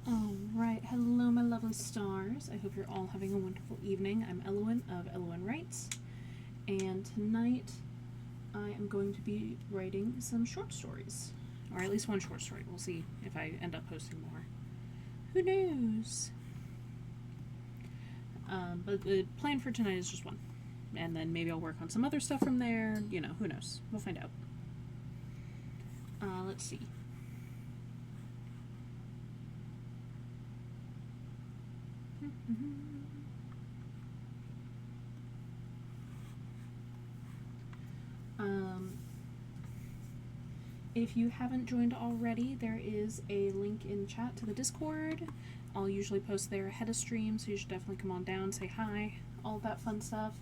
Alright, hello my lovely stars. I hope you're all having a wonderful evening. I'm Elowen of Elowen Writes, and tonight I am going to be writing some short stories. Or at least one short story. We'll see if I end up posting more. Who knows? But the plan for tonight is just one. And then maybe I'll work on some other stuff from there. You know, who knows? We'll find out. Let's see. If you haven't joined already, there is a link in chat to the Discord. I'll usually post there ahead of stream, so you should definitely come on down, say hi, all that fun stuff.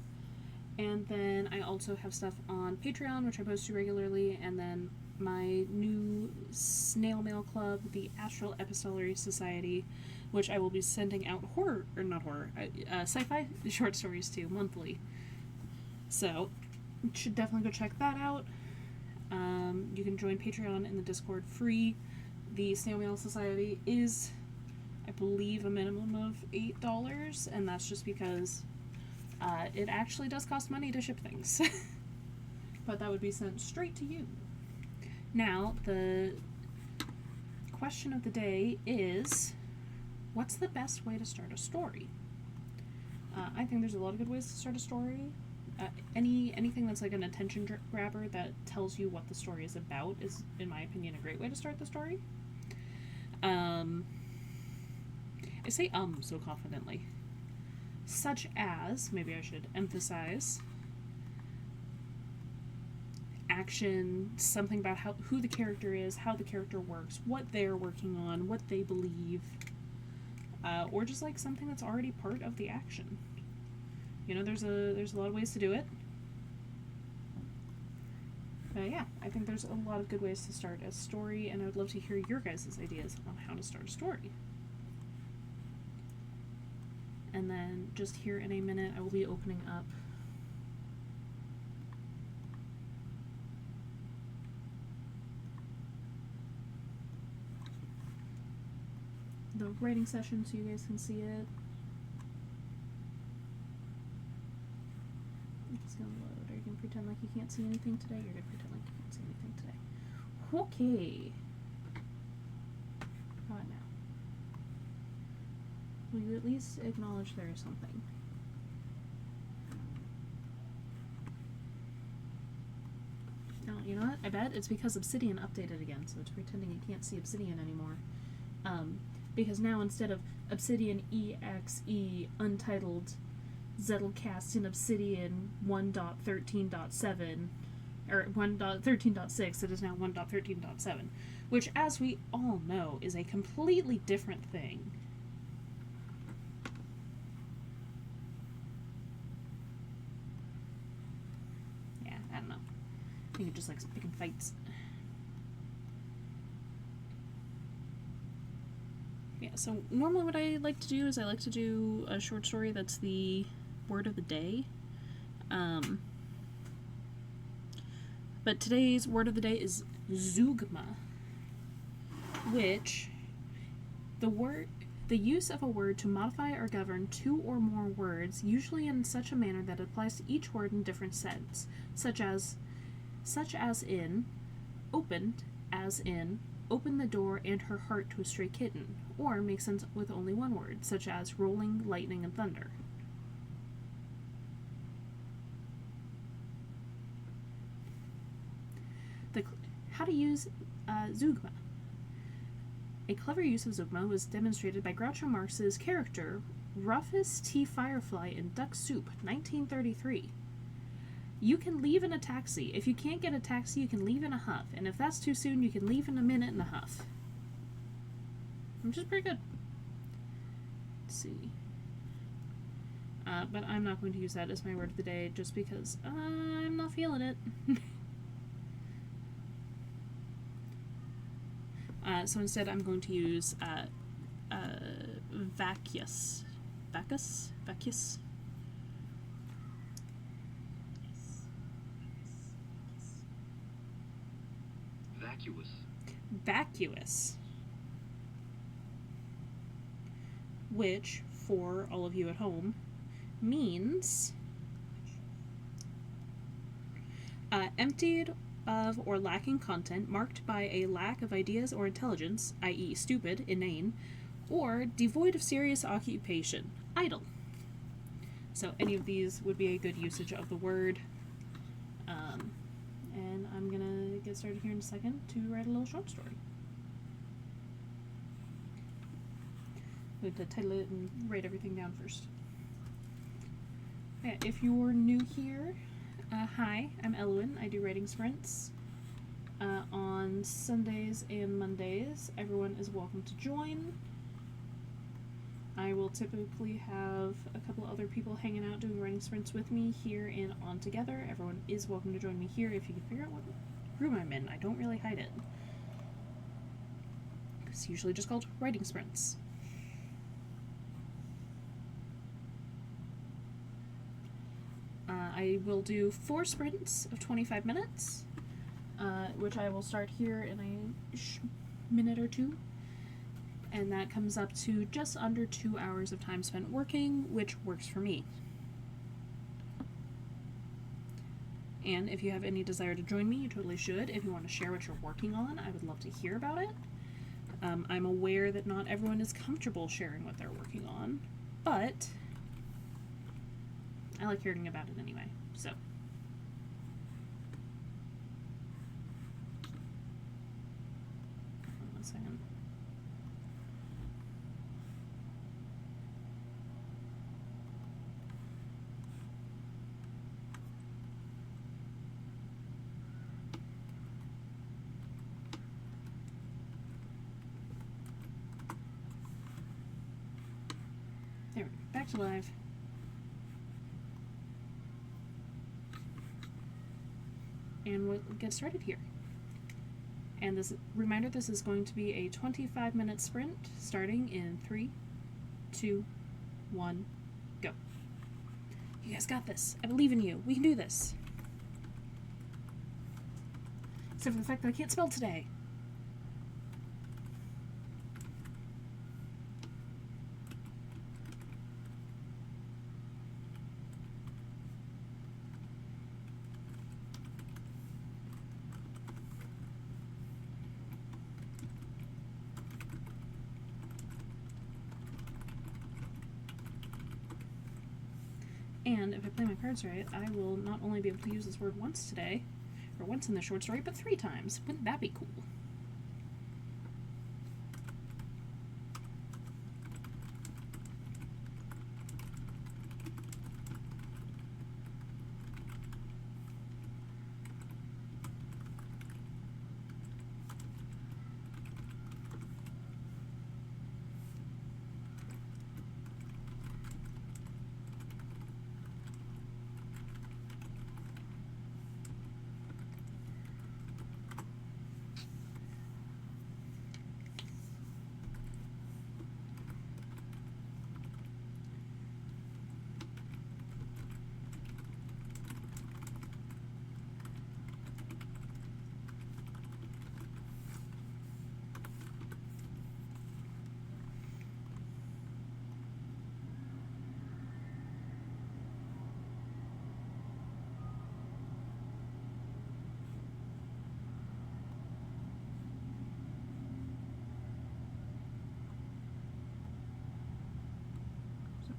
And then I also have stuff on Patreon, which I post to regularly, and then my new snail mail club, the Astral Epistolary Society, which I will be sending out sci-fi short stories to monthly. So, you should definitely go check that out. You can join Patreon and the Discord free. The Snail Mail Society is, I believe, a minimum of $8, and that's just because it actually does cost money to ship things. But that would be sent straight to you. Now, the question of the day is, what's the best way to start a story? I think there's a lot of good ways to start a story. Anything that's like an attention grabber that tells you what the story is about is, in my opinion, a great way to start the story. I say so confidently. Such as, maybe I should emphasize, action, something about who the character is, how the character works, what they're working on, what they believe, or just like something that's already part of the action. You know, there's a lot of ways to do it. But yeah, I think there's a lot of good ways to start a story, and I would love to hear your guys' ideas on how to start a story. And then just here in a minute, I will be opening up the writing session so you guys can see it. It's gonna load. Are you gonna pretend like you can't see anything today? You're gonna pretend like you can't see anything today. Okay. How about now? Will you at least acknowledge there is something? No, you know what? I bet it's because Obsidian updated again, so it's pretending it can't see Obsidian anymore. Because now instead of Obsidian EXE Untitled Zettelcast in Obsidian 1.13.7 or 1.13.6, it is now 1.13.7, which, as we all know, is a completely different thing. Yeah, I don't know. I think it just likes picking fights. Yeah, so normally what I like to do is I like to do a short story that's the word of the day. But today's word of the day is zeugma, which the use of a word to modify or govern two or more words, usually in such a manner that it applies to each word in different sense, such as in opened, as in open the door and her heart to a stray kitten, or make sense with only one word, such as rolling, lightning, and thunder. How to use zeugma. A clever use of zeugma was demonstrated by Groucho Marx's character Rufus T. Firefly in Duck Soup, 1933. You can leave in a taxi. If you can't get a taxi, you can leave in a huff. And if that's too soon, you can leave in a minute and a huff. Which is pretty good. Let's see. But I'm not going to use that as my word of the day just because I'm not feeling it. So instead I'm going to use vacuous. Vacuous? Vacuous. which, for all of you at home, means emptied of or lacking content marked by a lack of ideas or intelligence, i.e. stupid, inane, or devoid of serious occupation, idle. So any of these would be a good usage of the word. And I'm gonna get started here in a second to write a little short story. I'm going to title it and write everything down first. Okay, if you're new here, hi, I'm Elwyn. I do writing sprints on Sundays and Mondays. Everyone is welcome to join. I will typically have a couple other people hanging out doing writing sprints with me here in On Together. Everyone is welcome to join me here if you can figure out what room I'm in. I don't really hide it. It's usually just called writing sprints. I will do 4 sprints of 25 minutes, which I will start here in a minute or two. And that comes up to just under 2 hours of time spent working, which works for me. And if you have any desire to join me, you totally should. If you want to share what you're working on, I would love to hear about it. I'm aware that not everyone is comfortable sharing what they're working on, but I like hearing about it anyway, so. Hold on 1 second. There we go, back to live. And we'll get started here. And this reminder, this is going to be a 25-minute sprint starting in 3, 2, 1, go. You guys got this. I believe in you. We can do this. Except for the fact that I can't spell today. And if I play my cards right, I will not only be able to use this word once today, or once in the short story, but 3 times. Wouldn't that be cool?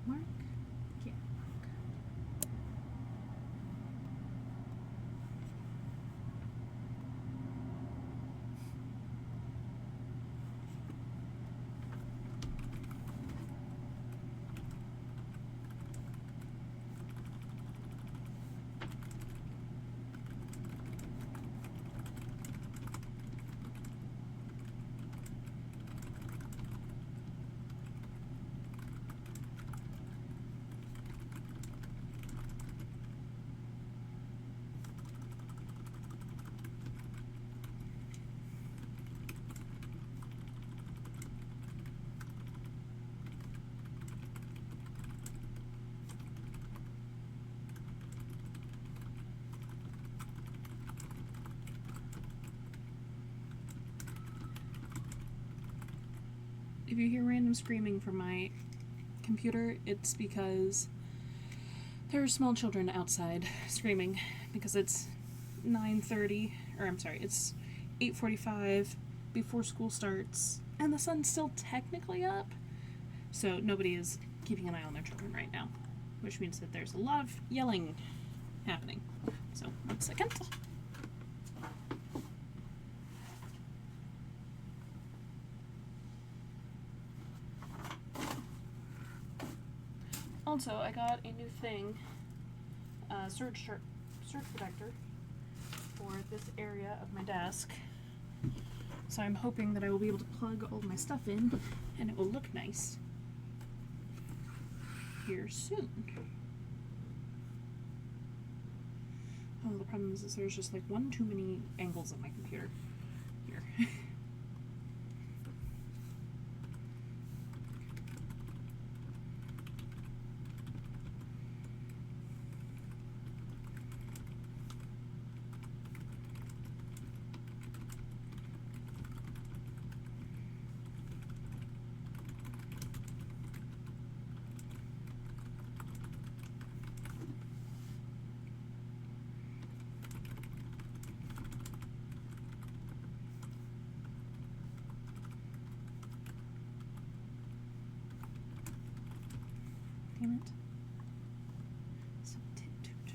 Mark? Yeah. If you hear random screaming from my computer, it's because there are small children outside screaming because it's 9:30, or I'm sorry, it's 8:45 before school starts, and the sun's still technically up, so nobody is keeping an eye on their children right now, which means that there's a lot of yelling happening. So, 1 second. Also, I got a new thing, surge protector for this area of my desk. So I'm hoping that I will be able to plug all of my stuff in and it will look nice here soon. Oh, the problem is there's just like one too many angles on my computer here. Damn it. So toot.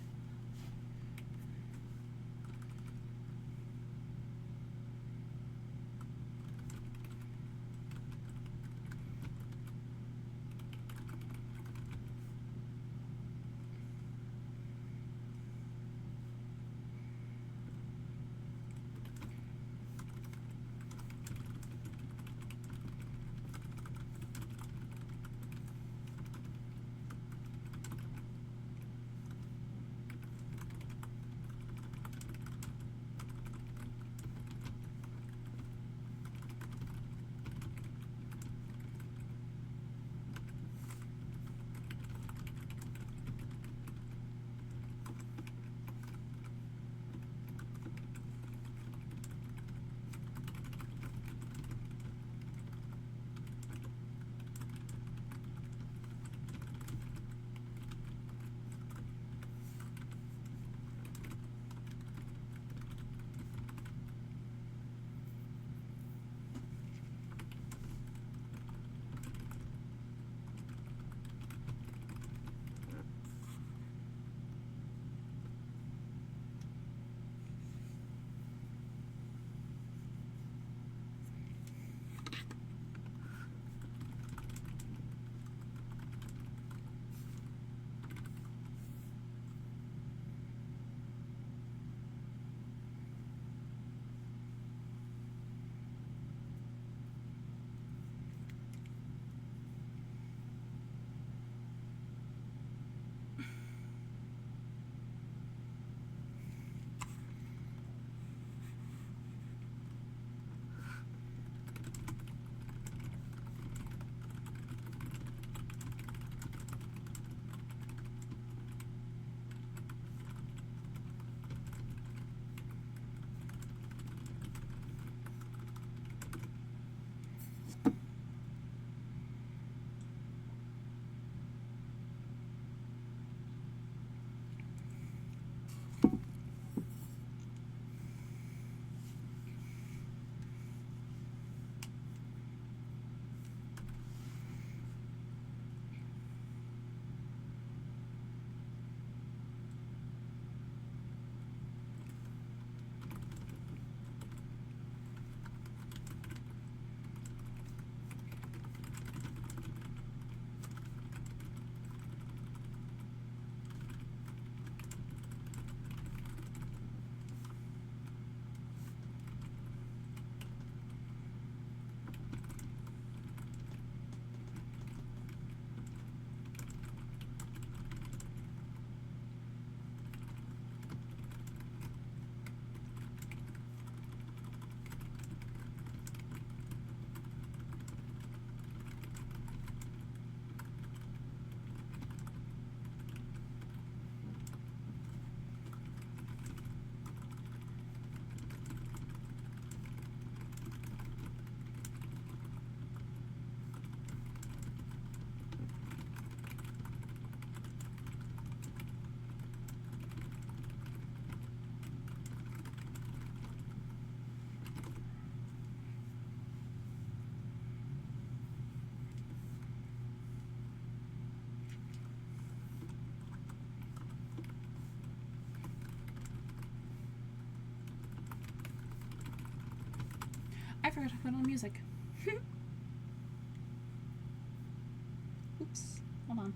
forgot to put on music. Oops. Hold on.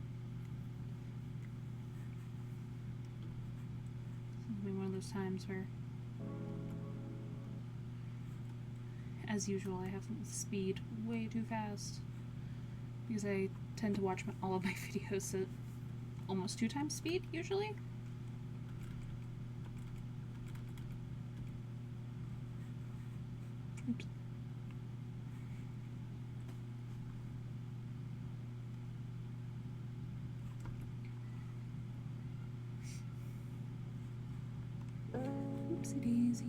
This will be one of those times where, as usual, I have speed way too fast. Because I tend to watch all of my videos at almost 2 times speed, usually. Oops. Oopsie daisy.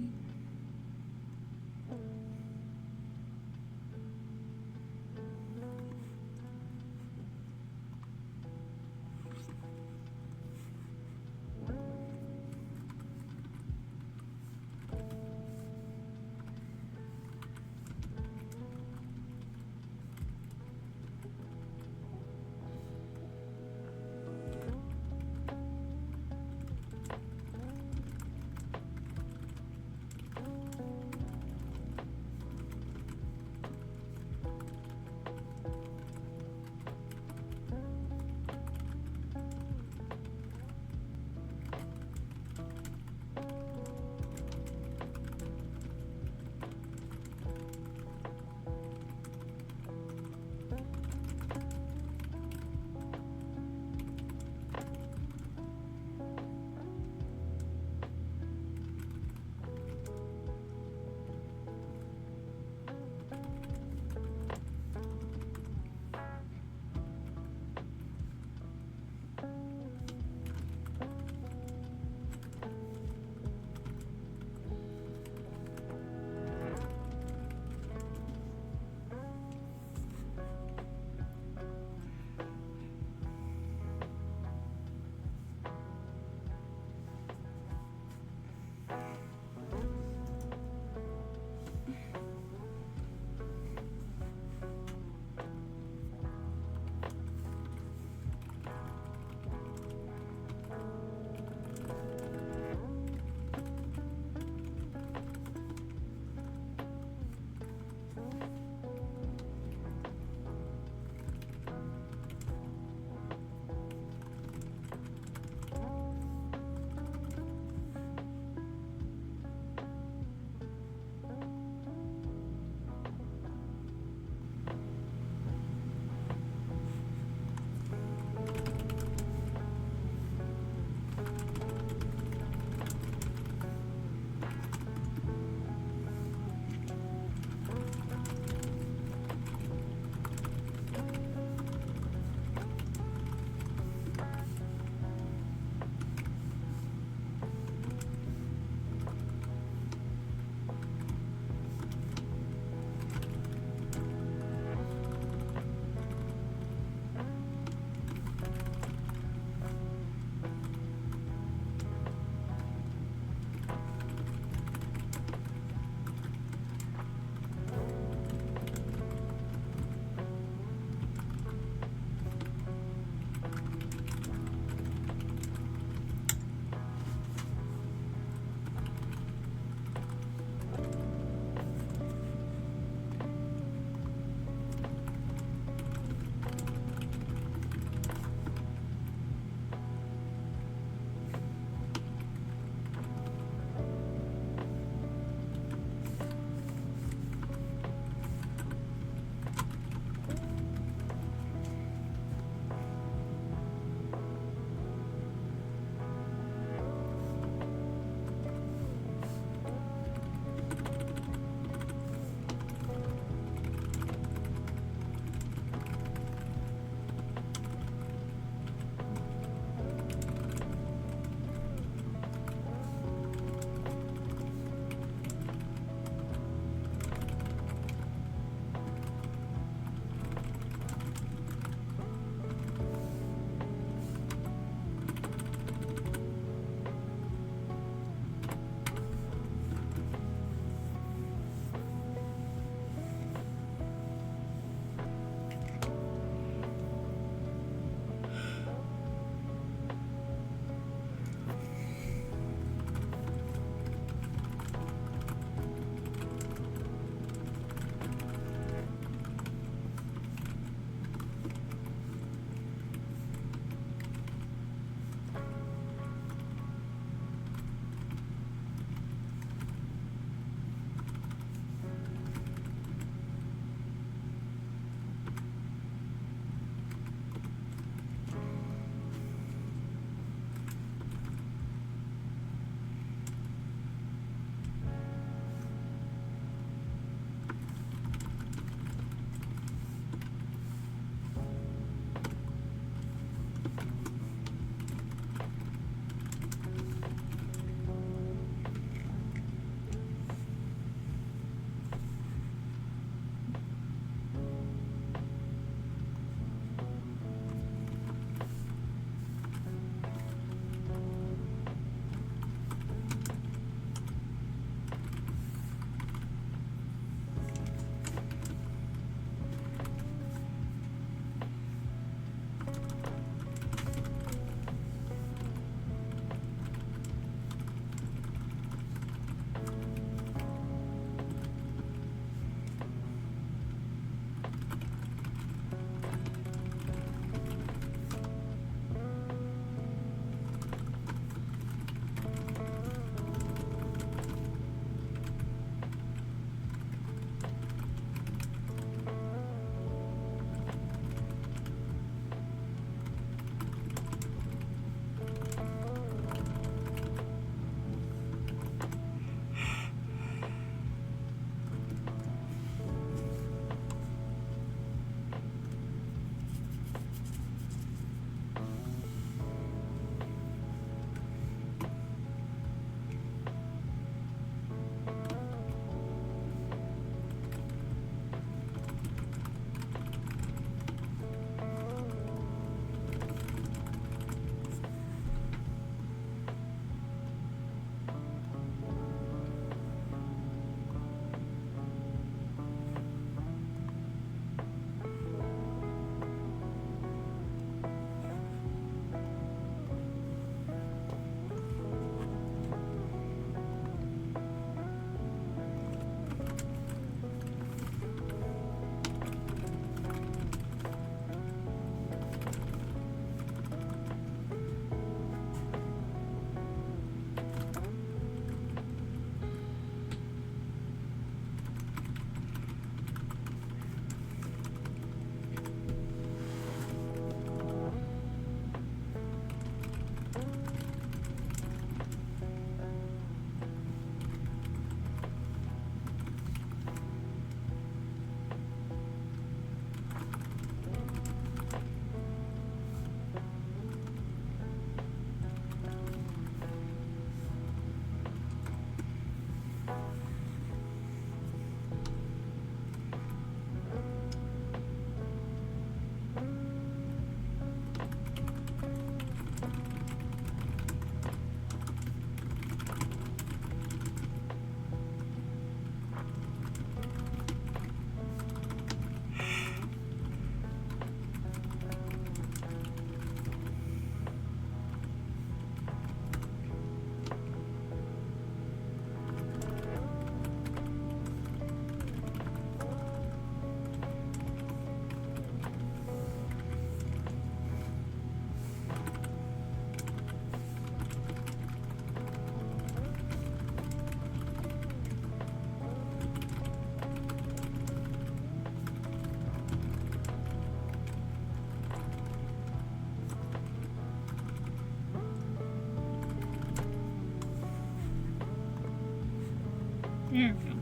There we go.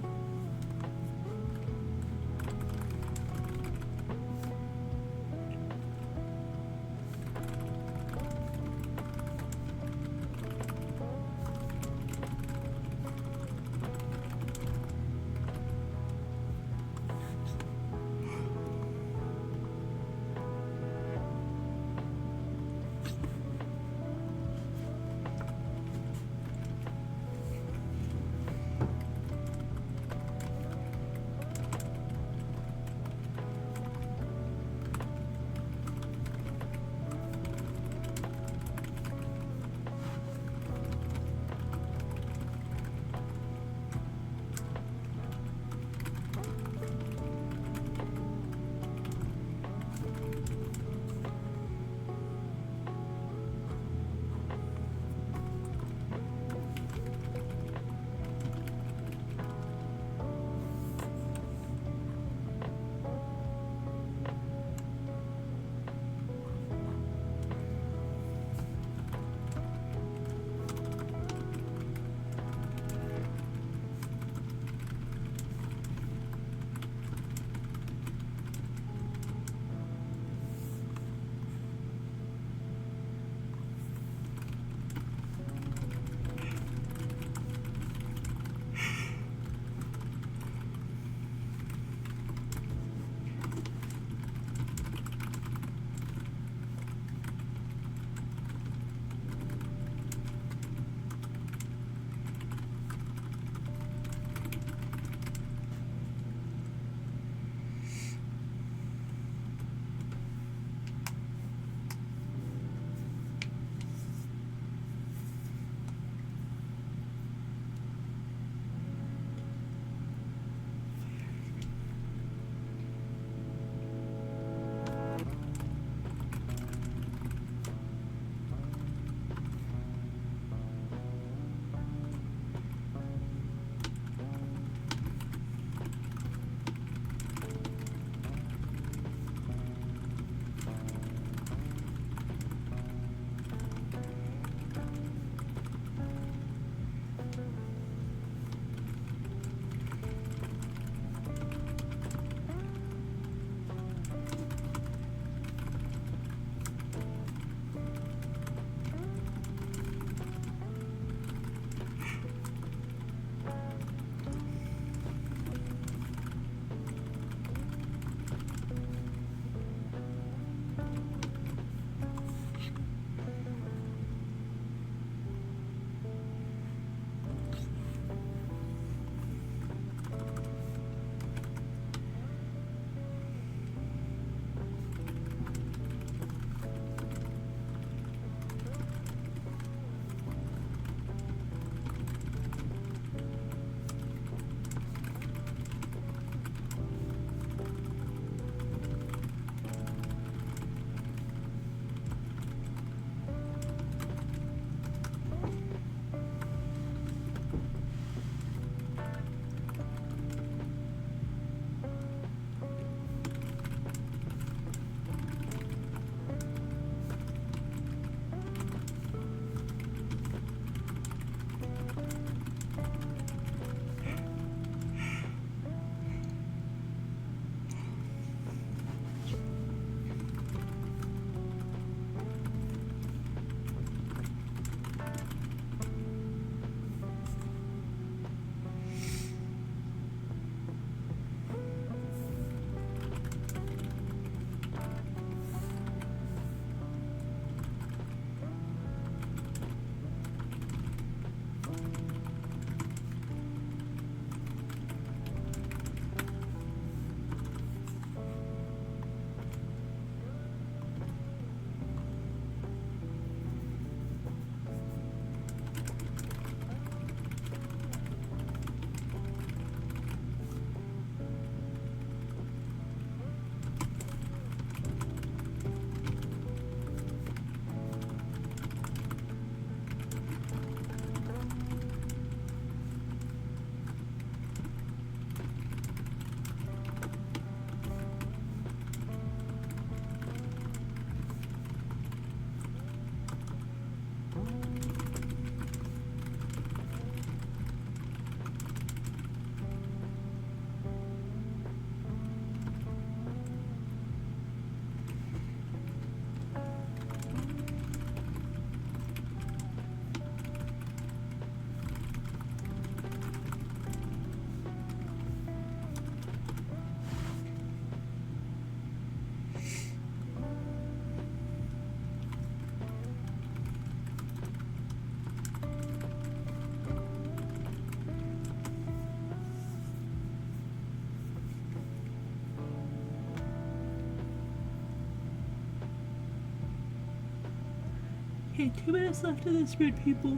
Okay, 2 minutes left of this, good people.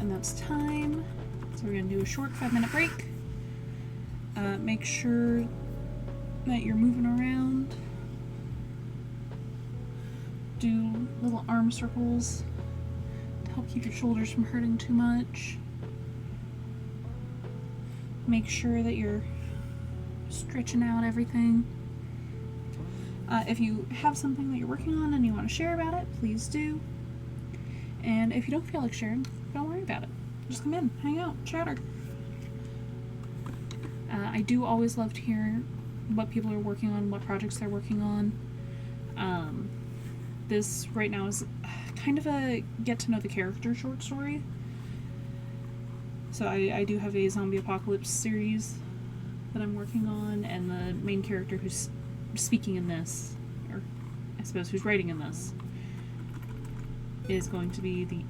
And that's time. So we're going to do a short 5-minute break. Make sure that you're moving around. Do little arm circles to help keep your shoulders from hurting too much. Make sure that you're stretching out everything. If you have something that you're working on and you want to share about it, please do. And if you don't feel like sharing, don't worry about it. Just come in, hang out, chatter. I do always love to hear what people are working on, what projects they're working on. This right now is kind of a get to know the character short story. So I do have a zombie apocalypse series that I'm working on, and the main character who's speaking in this, or I suppose who's writing in this, is going to be the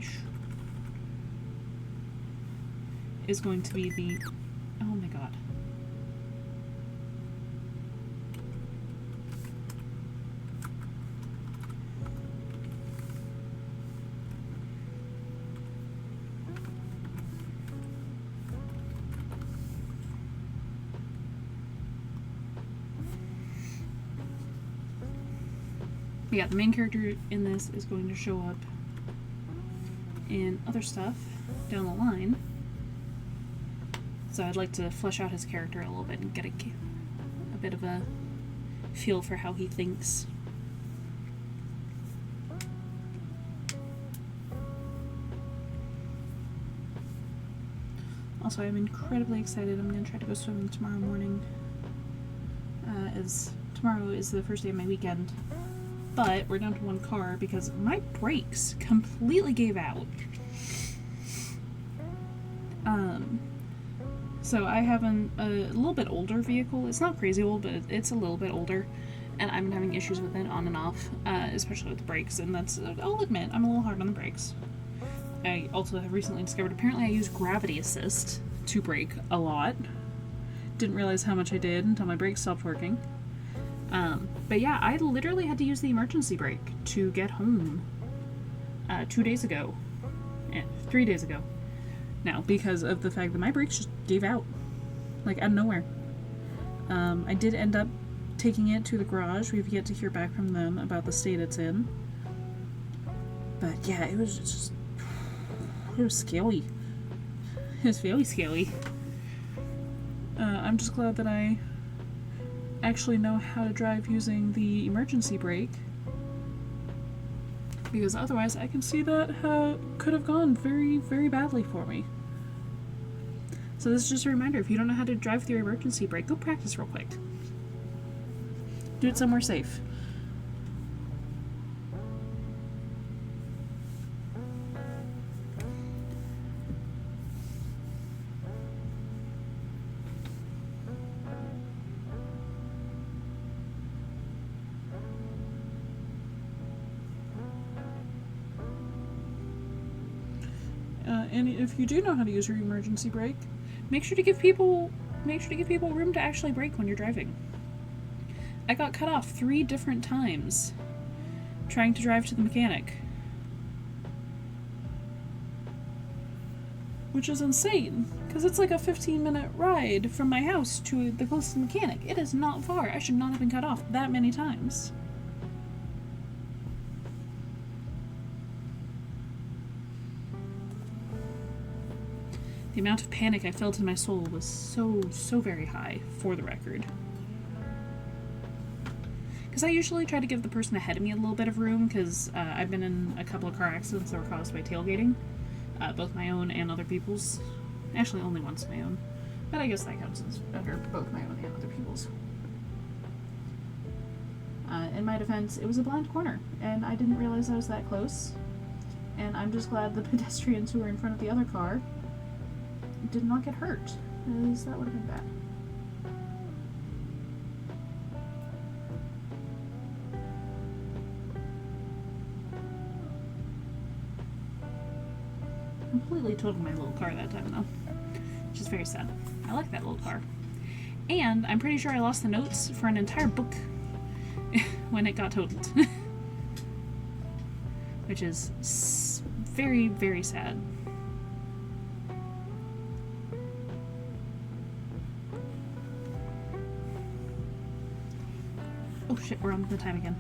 oh my god. But yeah, the main character in this is going to show up in other stuff down the line. So I'd like to flesh out his character a little bit and get a bit of a feel for how he thinks. Also, I'm incredibly excited. I'm going to try to go swimming tomorrow morning, as tomorrow is the first day of my weekend. But we're down to one car because my brakes completely gave out. So I have a little bit older vehicle. It's not crazy old, but it's a little bit older. And I've been having issues with it on and off, especially with the brakes. And that's, I'll admit, I'm a little hard on the brakes. I also have recently discovered apparently I use gravity assist to brake a lot. Didn't realize how much I did until my brakes stopped working. But yeah, I literally had to use the emergency brake to get home 2 days ago. 3 days ago. Now, because of the fact that my brakes just gave out. Like, out of nowhere. I did end up taking it to the garage. We've yet to hear back from them about the state it's in. But yeah, it was just... It was scary. It was very scary. I'm just glad that I actually know how to drive using the emergency brake, because otherwise I can see that could have gone very, very badly for me. So this is just a reminder, if you don't know how to drive with your emergency brake, go practice real quick. Do it somewhere safe. And if you do know how to use your emergency brake, make sure to give people room to actually brake when you're driving. I got cut off 3 different times trying to drive to the mechanic, which is insane because it's like a 15-minute ride from my house to the closest mechanic. It is not far. I should not have been cut off that many times. The amount of panic I felt in my soul was so very high, for the record. Because I usually try to give the person ahead of me a little bit of room, because I've been in a couple of car accidents that were caused by tailgating. Both my own and other people's. Actually, only once my own. But I guess that counts as under both my own and other people's. In my defense, it was a blind corner, and I didn't realize I was that close. And I'm just glad the pedestrians who were in front of the other car did not get hurt, because that would have been bad. Completely totaled my little car that time, though, which is very sad. I like that little car. And I'm pretty sure I lost the notes for an entire book when it got totaled. Which is very, very sad. Oh shit, we're on the time again.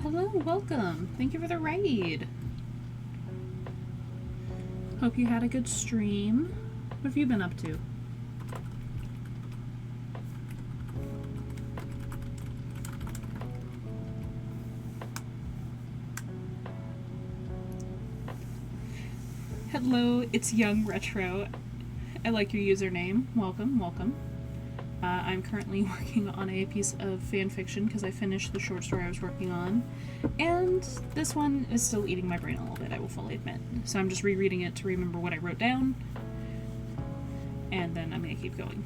hello, welcome. Thank you for the raid. Hope you had a good stream. What have you been up to? Hello, it's Young Retro. I like your username. Welcome, welcome. I'm currently working on a piece of fan fiction because I finished the short story I was working on, and this one is still eating my brain a little bit, I will fully admit. So I'm just rereading it to remember what I wrote down, and then I'm going to keep going.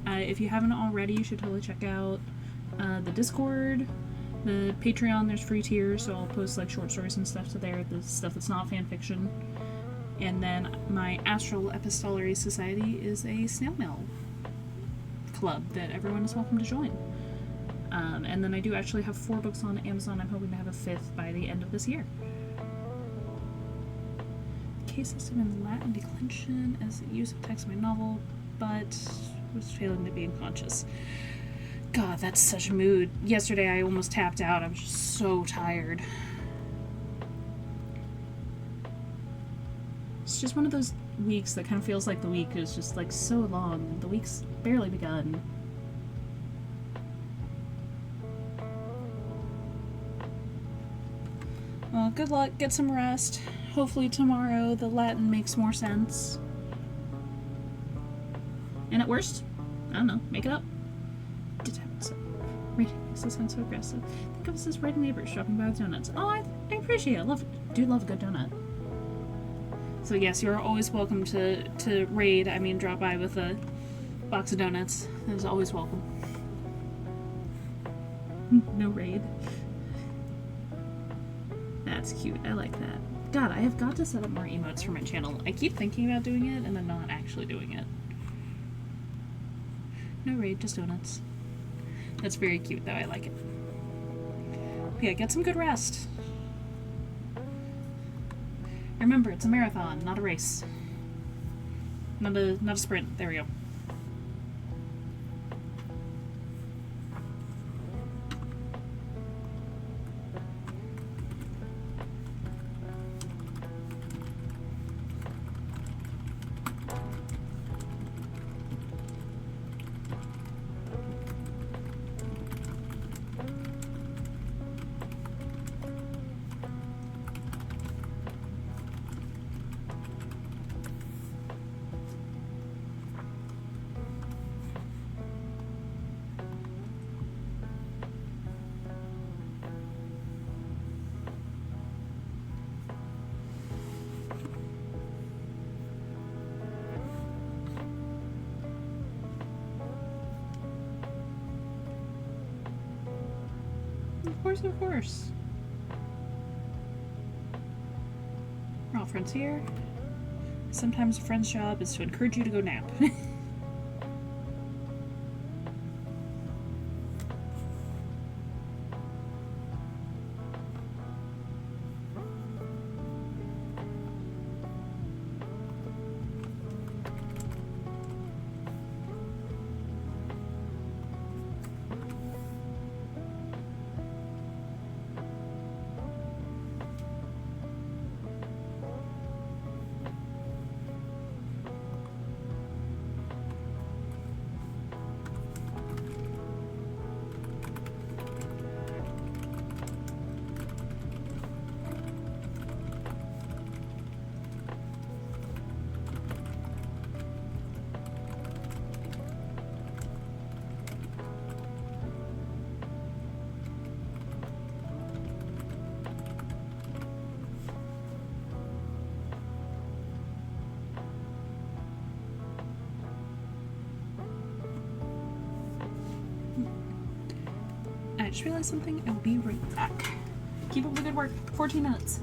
If you haven't already, you should totally check out the Discord, the Patreon. There's free tiers, so I'll post like short stories and stuff to there, the stuff that's not fan fiction. And then my Astral Epistolary Society is a snail mail club that everyone is welcome to join. And then I do actually have 4 books on Amazon. I'm hoping to have a 5th by the end of this year. Case system in Latin declension as the use of text in my novel, but was failing to be unconscious. God, that's such a mood. Yesterday I almost tapped out. I was just so tired. It's just one of those weeks that kind of feels like the week is just like so long. The week's barely begun. Well, good luck. Get some rest. Hopefully tomorrow the Latin makes more sense. And at worst, I don't know, make it up. Rating makes this sound so aggressive. Think of us as red neighbors shopping by with donuts. Oh, I appreciate it. Do love a good donut. So yes, you're always welcome to raid. I mean, drop by with a box of donuts. That is always welcome. No raid. That's cute. I like that. God, I have got to set up more emotes for my channel. I keep thinking about doing it and then not actually doing it. No raid, just donuts. That's very cute, though. I like it. But yeah, get some good rest. Remember, it's a marathon, not a race. Not a sprint. There we go. Of course. We're all friends here. Sometimes a friend's job is to encourage you to go nap. I just realized something. I'll be right back. Keep up the good work. 14 minutes.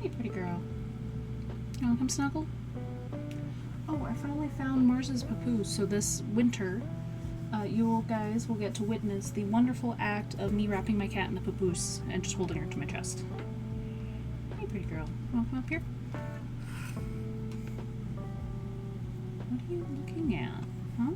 Hey, pretty girl. You wanna come snuggle? Oh, I finally found Mars's papoose. So this winter, you guys will get to witness the wonderful act of me wrapping my cat in a papoose and just holding her to my chest. Hey, pretty girl. Wanna come up here? What are you looking at? Huh?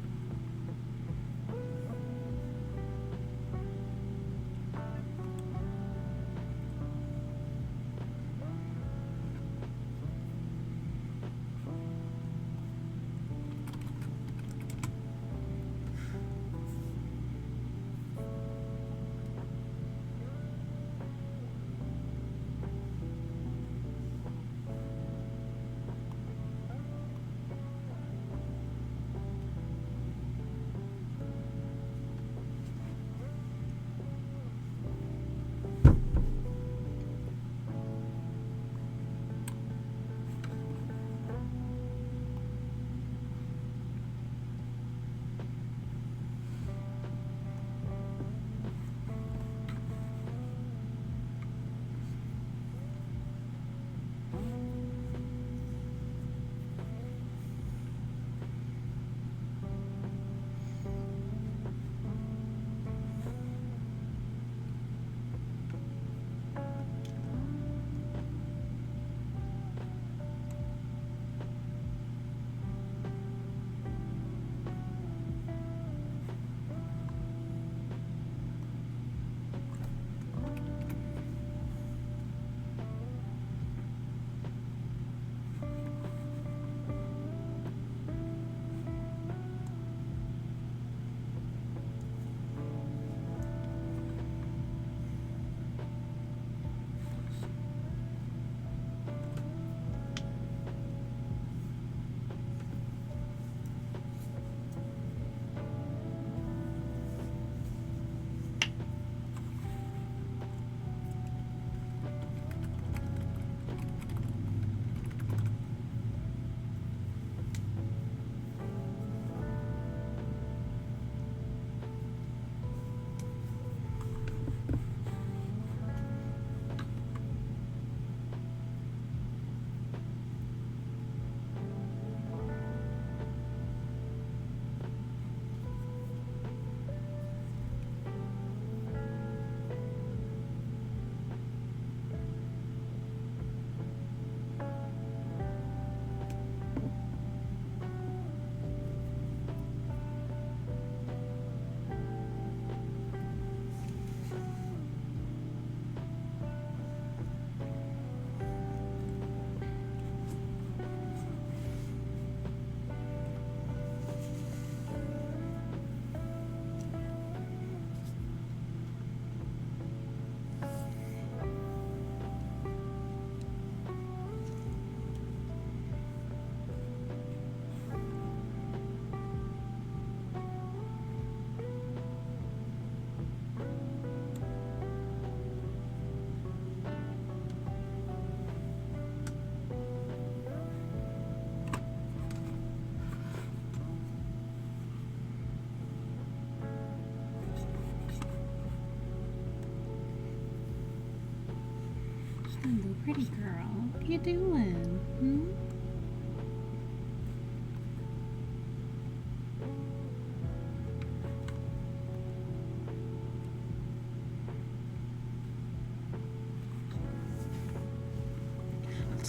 Hello, pretty girl. What are you doing? Hmm?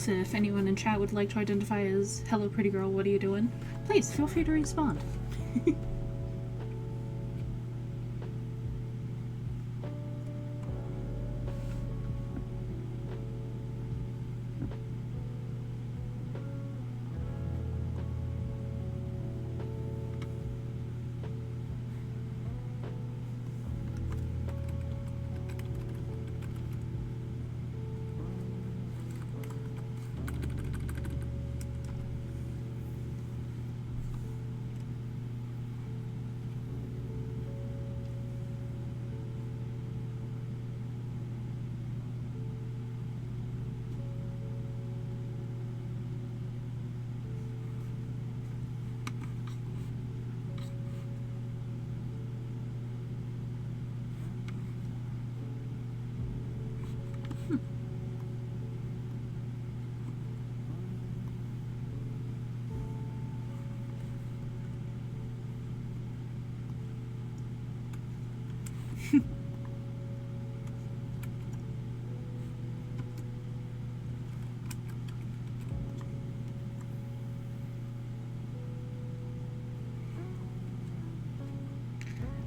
So if anyone in chat would like to identify as "Hello, pretty girl, what are you doing?" please feel free to respond.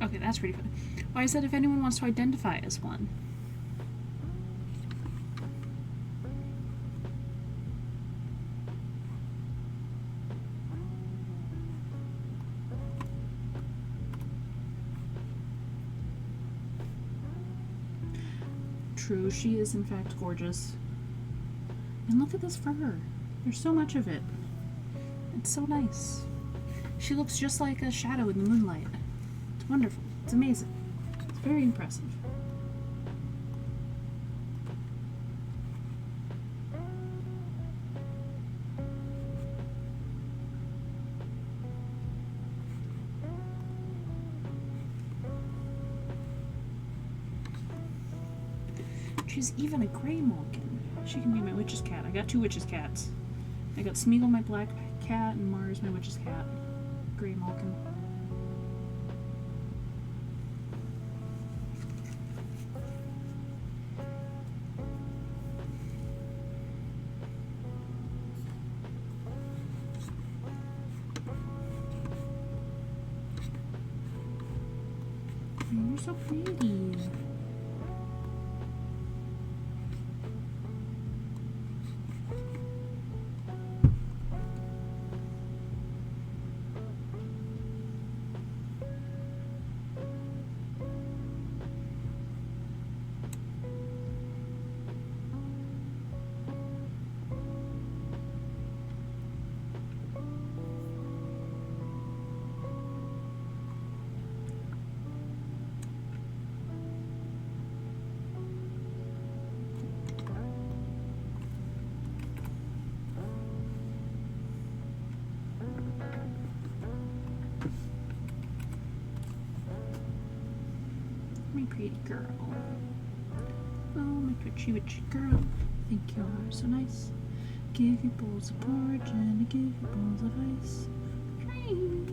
Okay, that's pretty funny. Well, I said if anyone wants to identify as one. True, she is in fact gorgeous. And look at this fur. There's so much of it. It's so nice. She looks just like a shadow in the moonlight. It's wonderful. It's amazing. It's very impressive. She's even a gray malkin. She can be my witch's cat. I got 2 witch's cats. I got Smeagol, my black cat, and Mars, my witch's cat. Gray malkin. You're so pretty. My pretty girl. Oh, my twitchy witchy girl. Think you are so nice. Give you bowls of porridge and I give you bowls of ice. Dream.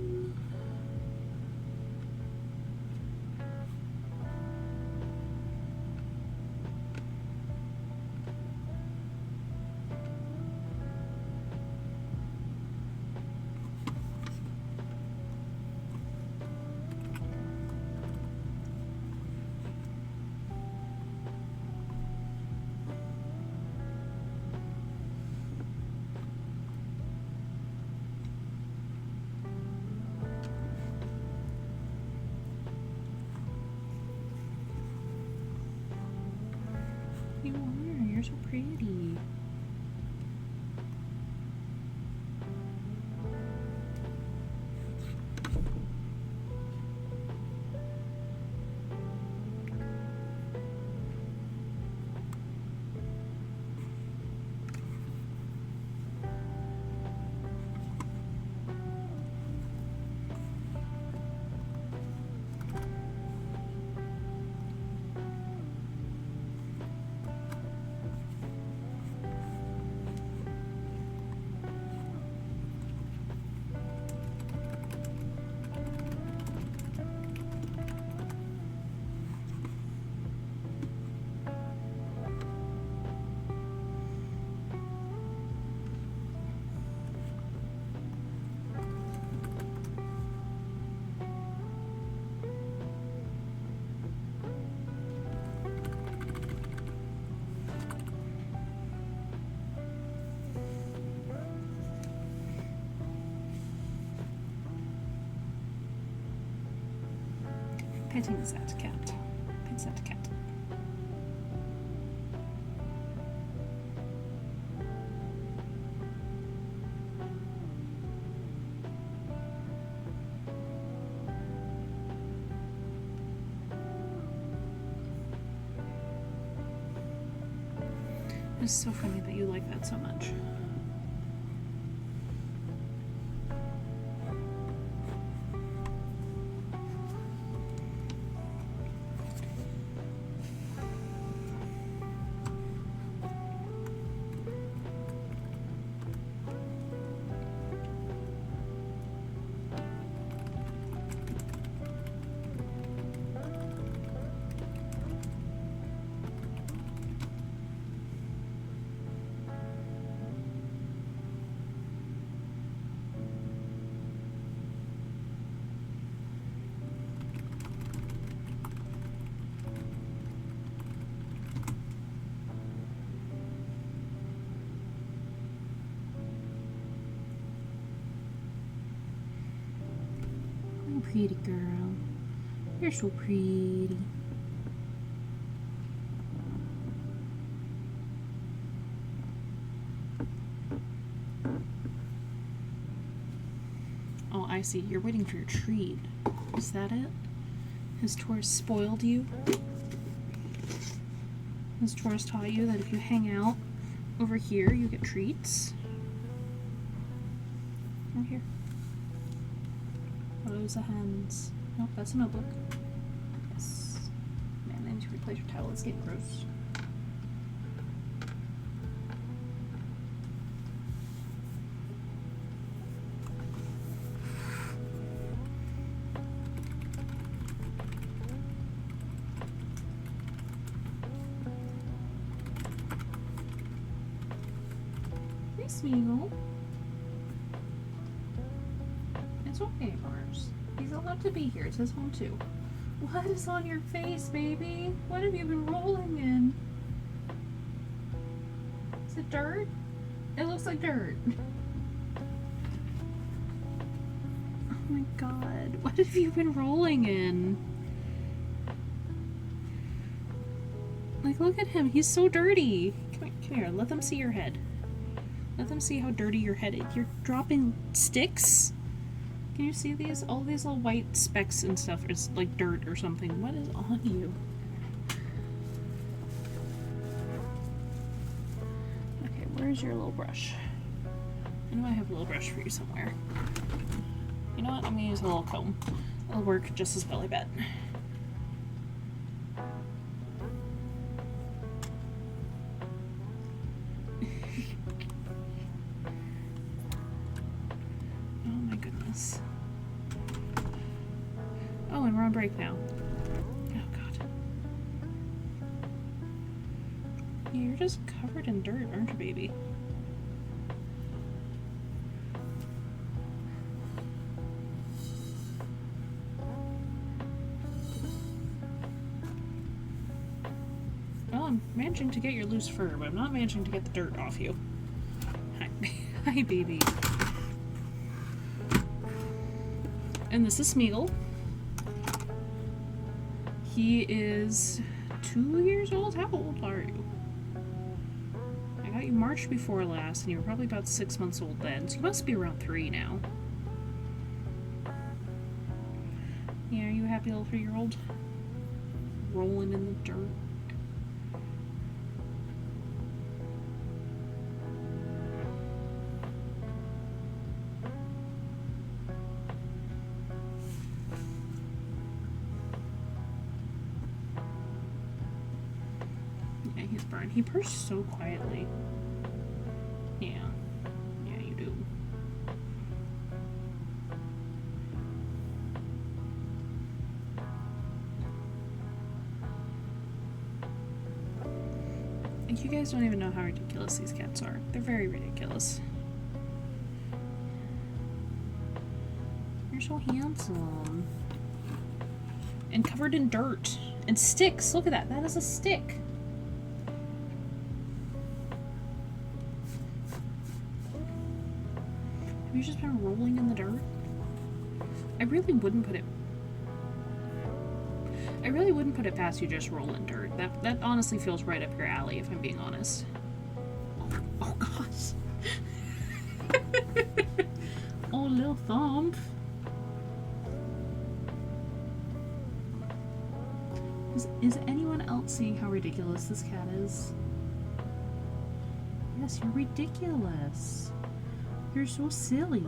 You are. You're so pretty. Petting that cat. Pet that cat. It's so funny that you like that so much. Pretty girl. You're so pretty. Oh, I see. You're waiting for your treat. Is that it? Has Taurus spoiled you? Has Taurus taught you that if you hang out over here, you get treats? Over here. Rows of hands. Nope, that's a notebook. Yes. Man, I need to replace your towel. It's getting gross. Hey, Smeagol. It's okay, Mars. He's allowed to be here. It's his home too. What is on your face, baby? What have you been rolling in? Is it dirt? It looks like dirt. Oh my god. What have you been rolling in? Like, look at him. He's so dirty. Come here. Let them see your head. Let them see how dirty your head is. You're dropping sticks? Can you see these? All these little white specks and stuff is like dirt or something. What is on you? Okay, where's your little brush? I know I have a little brush for you somewhere. You know what? I'm gonna use a little comb. It'll work just as well, I bet. Oh, and we're on break now. Oh, God. Yeah, you're just covered in dirt, aren't you, baby? Well, I'm managing to get your loose fur, but I'm not managing to get the dirt off you. Hi. Hi, baby. And this is Smeagol. He is 2 years old? How old are you? I got you March before last, and you were probably about 6 months old then, so you must be around 3 now. Yeah, are you a happy little 3-year-old? Rolling in the dirt. He's burned. He purrs so quietly. Yeah. Yeah, you do. You guys don't even know how ridiculous these cats are. They're very ridiculous. You're so handsome. And covered in dirt. And sticks. Look at that. That is a stick. Have you just been rolling in the dirt? I really wouldn't put it I really wouldn't put it past you just rolling dirt. That honestly feels right up your alley, if I'm being honest. Oh gosh. Oh, little thump. Is anyone else seeing how ridiculous this cat is? Yes, you're ridiculous. You're so silly.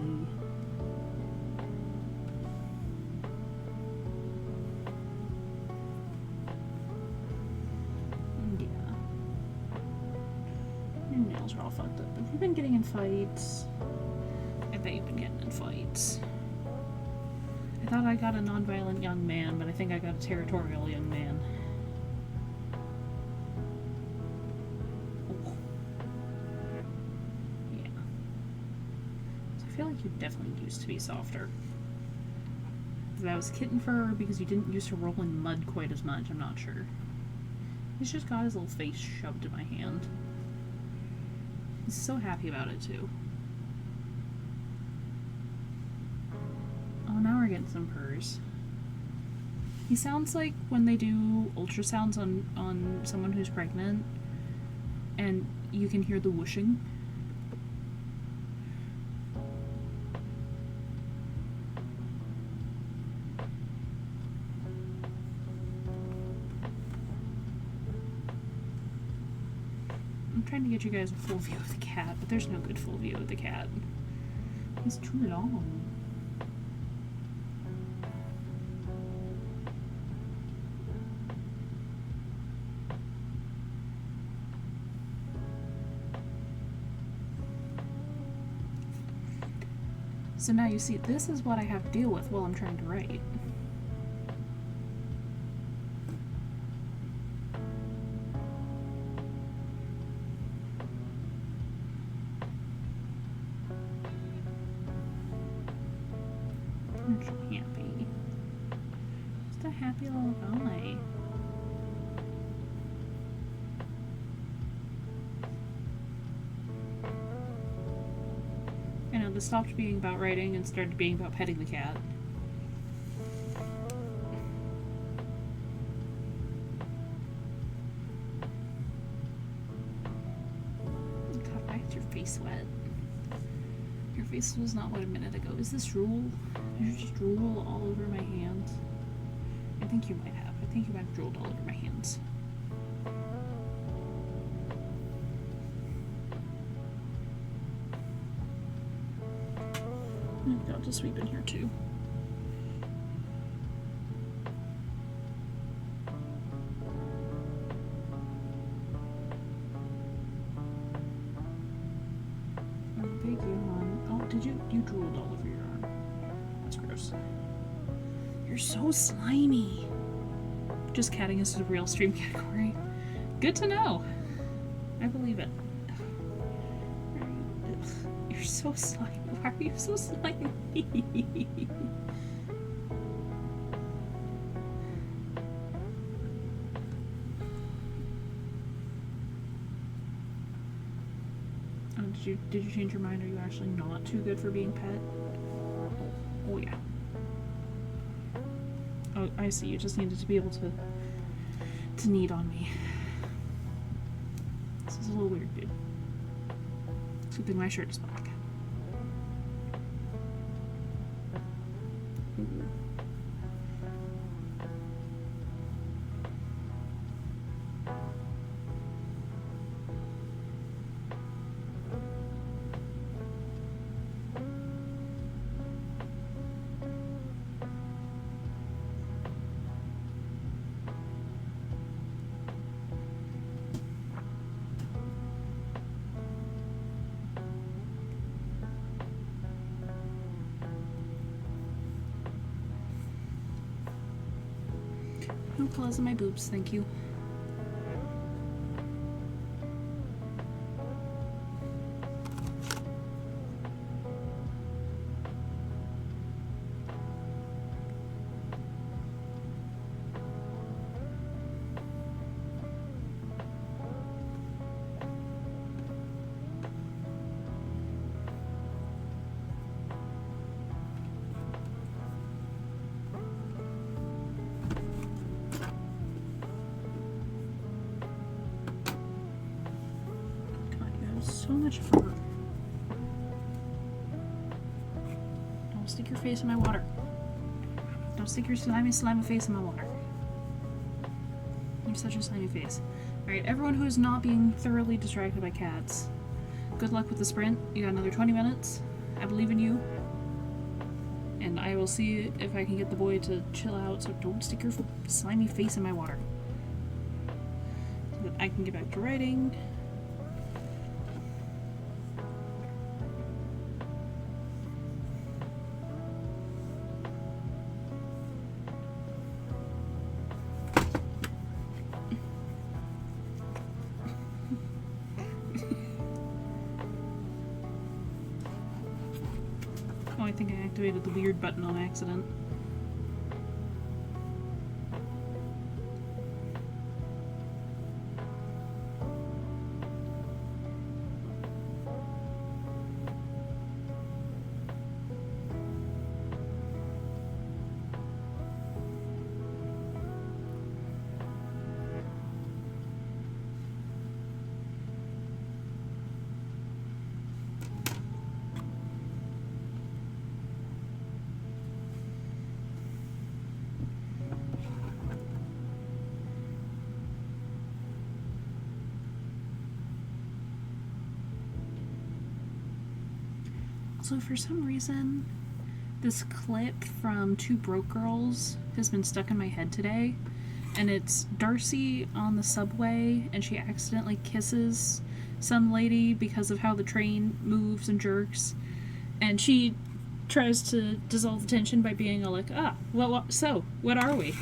Yeah. Your nails are all fucked up. Have you been getting in fights? I bet you've been getting in fights. I thought I got a non-violent young man, but I think I got a territorial young man. Oh. Yeah. So I feel like you definitely used to be softer. If that was kitten fur or because you didn't used to roll in mud quite as much, I'm not sure. He's just got his little face shoved in my hand. He's so happy about it too. Oh, now we're getting some purrs. He sounds like when they do ultrasounds on someone who's pregnant and you can hear the whooshing. I'm trying to get you guys a full view of the cat, but there's no good full view of the cat. He's too long. So now you see, this is what I have to deal with while I'm trying to write. You're happy. Just a happy little guy. I know, this stopped being about writing and started being about petting the cat. God, why is your face wet? Your face was not wet a minute ago. Is this drool? Did you just drool all over my hands? I think you might have. I think you might have drooled all over my hands. I've got to sweep in here too. Oh, thank you, Mom. Oh, did you drooled all over your arm? That's gross. You're so slimy. Just catting is a real stream category. Good to know. I believe it. You're so slimy. Why are you so slimy? Oh, did you change your mind? Are you actually not too good for being pet? Oh yeah. Oh, I see. You just needed to be able to knead on me. This is a little weird, dude. Good thing my shirt is black. No claws on my boobs, thank you. So much fur. Don't stick your face in my water. Don't stick your slimy face in my water. You have such a slimy face. Alright, everyone who is not being thoroughly distracted by cats, good luck with the sprint. You got another 20 minutes. I believe in you. And I will see if I can get the boy to chill out, so don't stick your slimy face in my water. So that I can get back to writing. Oh, I think I activated the weird button on accident. So for some reason, this clip from Two Broke Girls has been stuck in my head today, and it's Darcy on the subway, and she accidentally kisses some lady because of how the train moves and jerks, and she tries to dissolve the tension by being all like, so, what are we?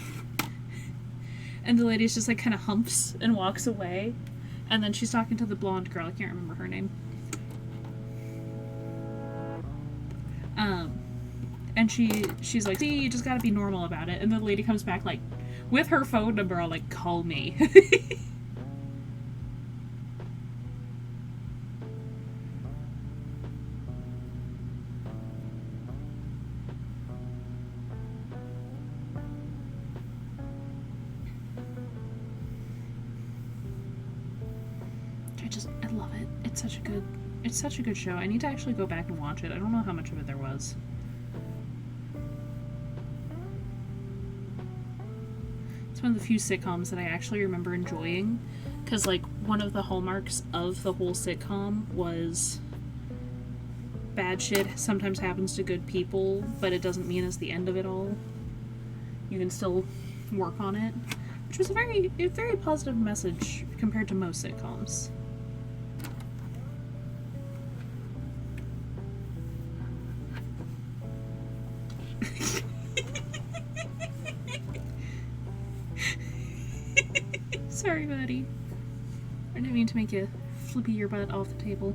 And the lady's just like kind of humps and walks away, and then she's talking to the blonde girl, I can't remember her name. And she's like, see, you just gotta be normal about it. And the lady comes back, like, with her phone number, all like, call me. I love it. It's such a good show. I need to actually go back and watch it. I don't know how much of it there was. It's one of the few sitcoms that I actually remember enjoying, because, like, one of the hallmarks of the whole sitcom was bad shit sometimes happens to good people, but it doesn't mean it's the end of it all. You can still work on it, which was a very positive message compared to most sitcoms. Sorry, buddy. I didn't mean to make you flippy your butt off the table.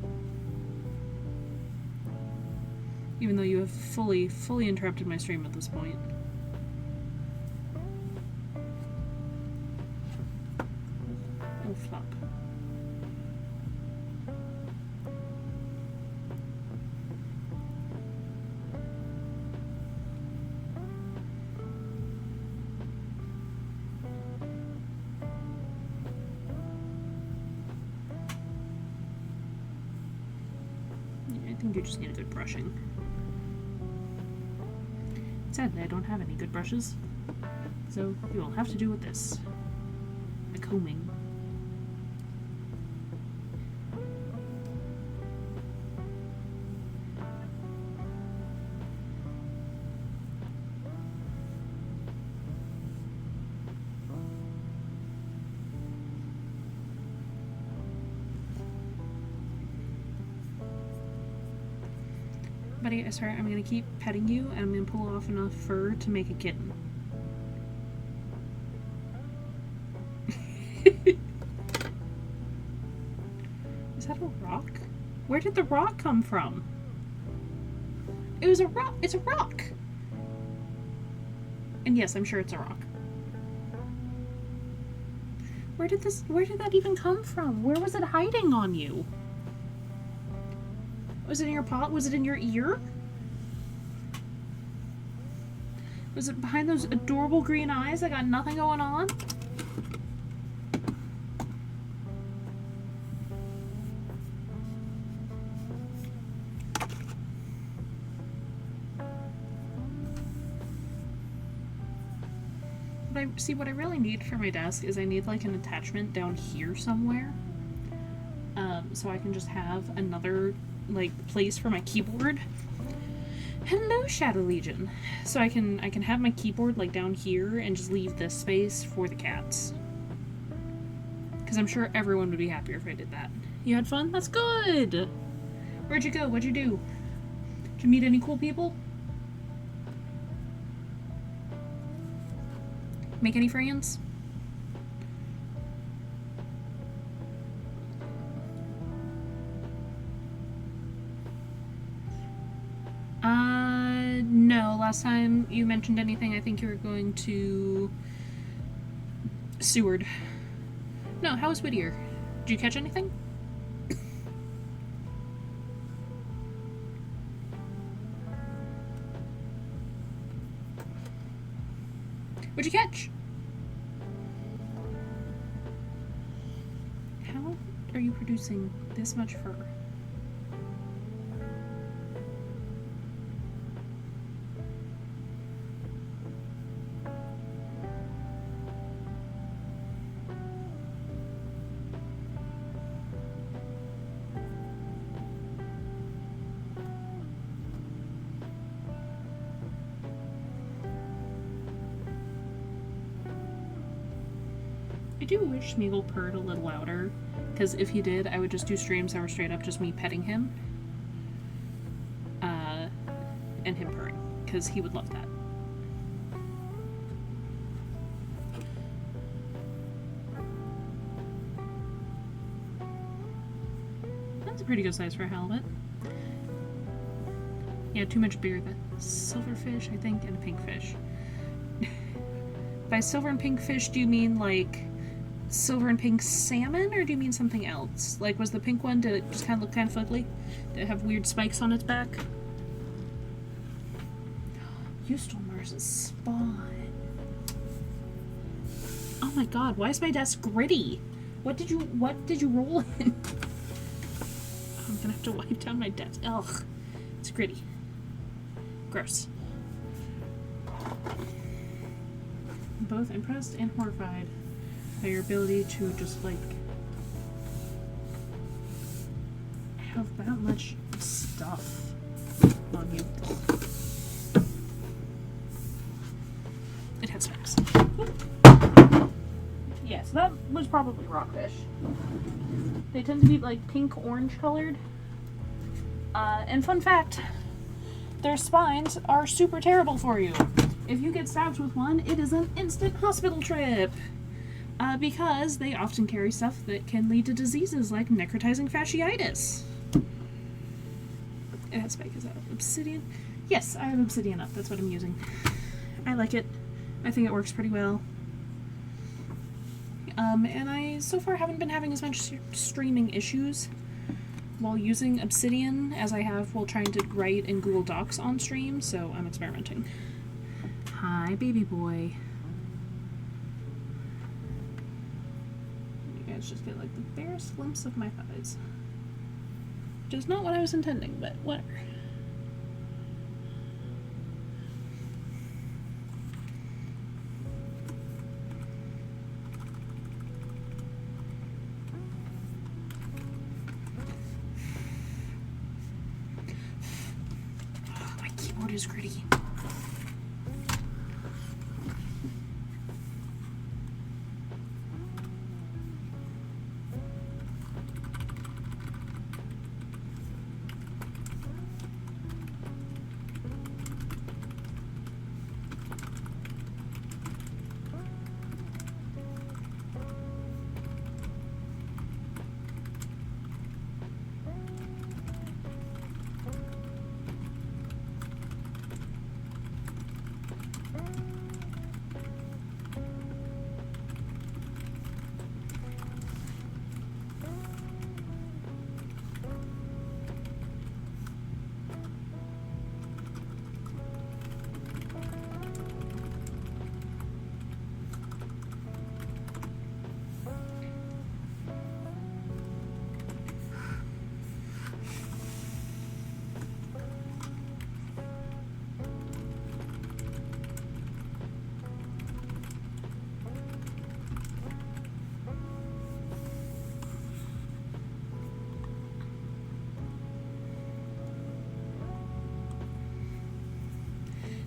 Even though you have fully interrupted my stream at this point. Oh, flop. I think you just need a good brushing. Sadly, I don't have any good brushes, so you will have to do with this. A combing. Buddy, I swear I'm gonna keep petting you, and I'm gonna pull off enough fur to make a kitten. Is that a rock? Where did the rock come from? It was a rock. It's a rock! And yes, I'm sure it's a rock. Where did that even come from? Where was it hiding on you? Was it in your pot? Was it in your ear? Was it behind those adorable green eyes that got nothing going on? What I really need for my desk is I need like an attachment down here somewhere. So I can just have another like place for my keyboard. Hello, Shadow Legion. So I can have my keyboard like down here and just leave this space for the cats. Because I'm sure everyone would be happier if I did that. You had fun? That's good! Where'd you go? What'd you do? Did you meet any cool people? Make any friends? No. Last time you mentioned anything, I think you were going to Seward. No, how was Whittier? Did you catch anything? What'd you catch? How are you producing this much fur? I do wish Smeagol purred a little louder, because if he did, I would just do streams that were straight up just me petting him. And him purring, because he would love that. That's a pretty good size for a halibut. Yeah, too much beer. The silverfish, I think, and a pinkfish. By silver and pink fish, do you mean like silver and pink salmon, or do you mean something else? Like, was the pink one, did it just kind of look kind of fugly? Did it have weird spikes on its back? You stole Mars's spawn. Oh my god, why is my desk gritty? What did you roll in? I'm gonna have to wipe down my desk. Ugh. It's gritty. Gross. I'm both impressed and horrified by your ability to just, like, have that much stuff on you. It had specks. Yeah, so that was probably rockfish. They tend to be, like, pink-orange colored. And fun fact, their spines are super terrible for you. If you get stabbed with one, it is an instant hospital trip. Because they often carry stuff that can lead to diseases like necrotizing fasciitis. It has spike. Is that Obsidian? Yes, I have Obsidian up. That's what I'm using. I like it. I think it works pretty well. And I so far haven't been having as much streaming issues while using Obsidian as I have while trying to write in Google Docs on stream, so I'm experimenting. Hi, baby boy. You guys just get like the barest glimpse of my thighs. Which is not what I was intending, but whatever. Oh, my keyboard is gritty.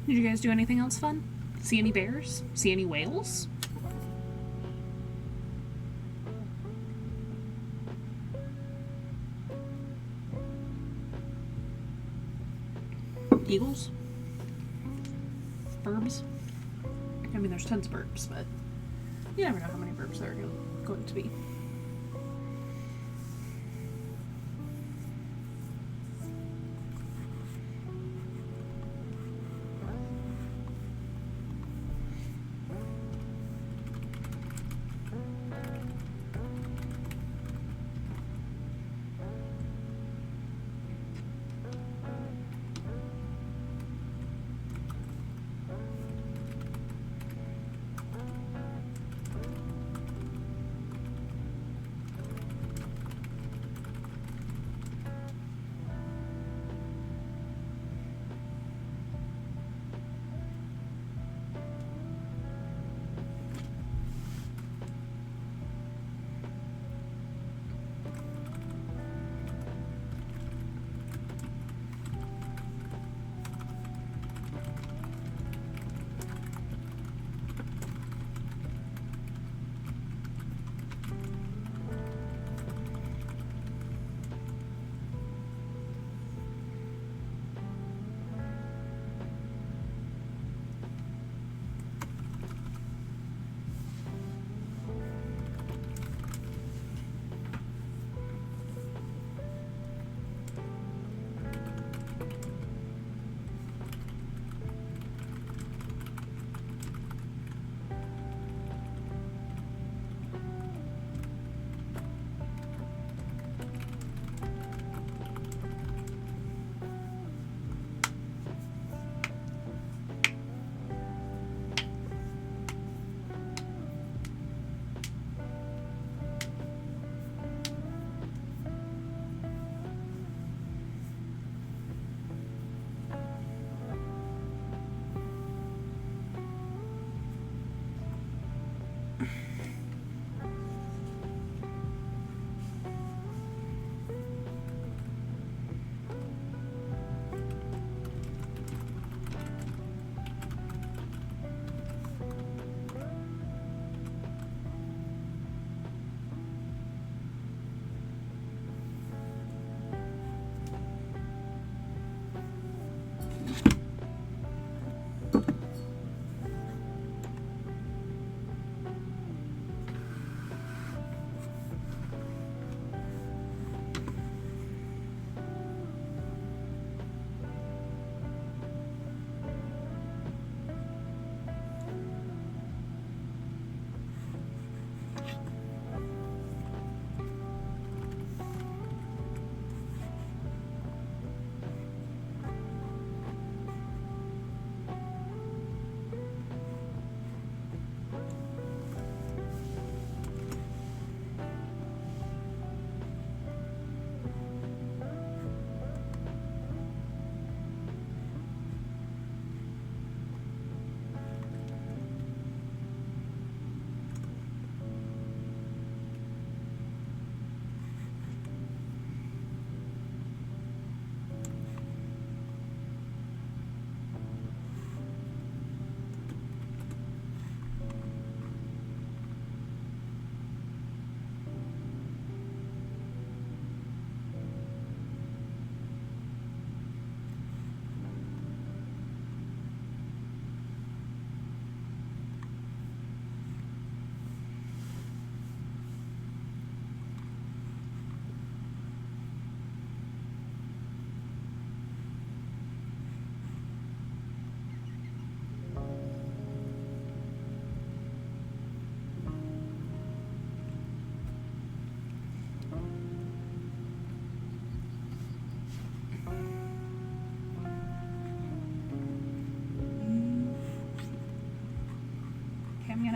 Did you guys do anything else fun? See any bears? See any whales? Eagles? Burbs? I mean, there's tons of burbs, but you never know how many burbs there are going to be.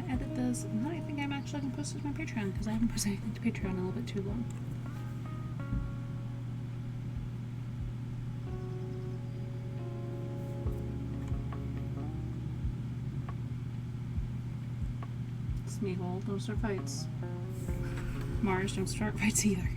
Edit this, and then I think I'm actually going to post it to my Patreon, because I haven't posted anything to Patreon in a little bit too long. Smeagol, don't start fights. Mars, don't start fights either.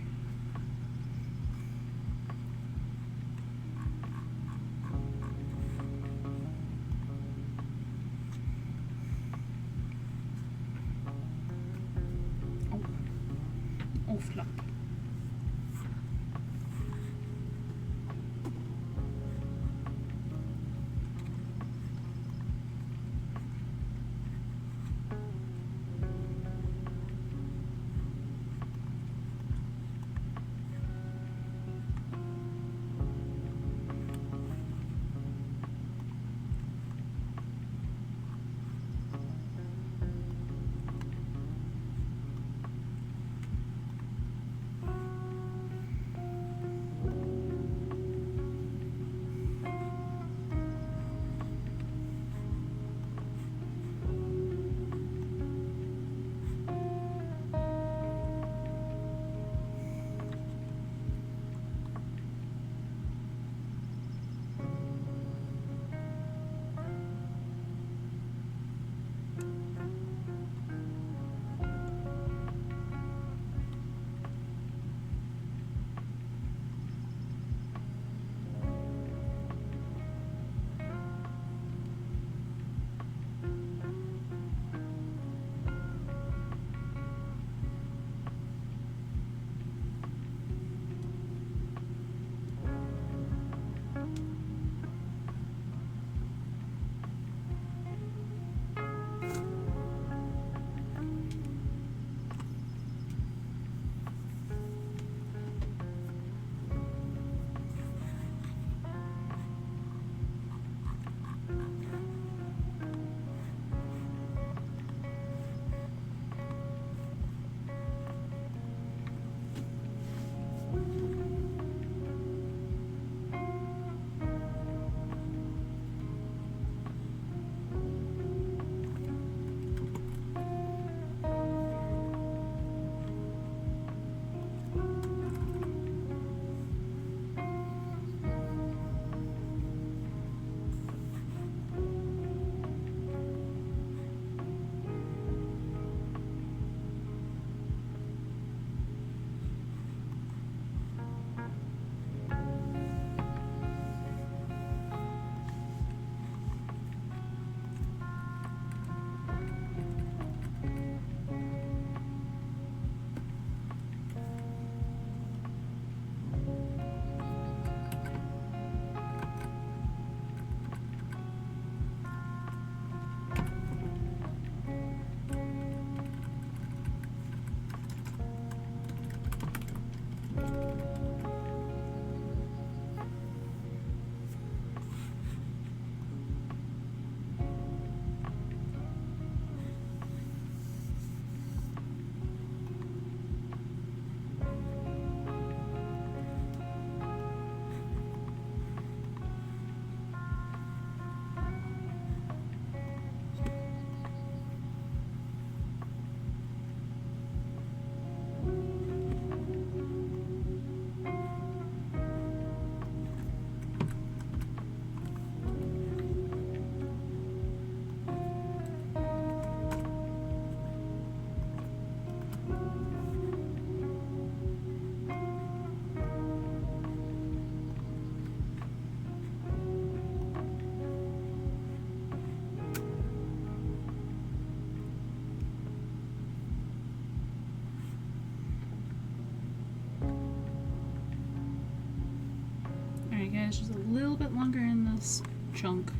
it's just a little bit longer in this chunk.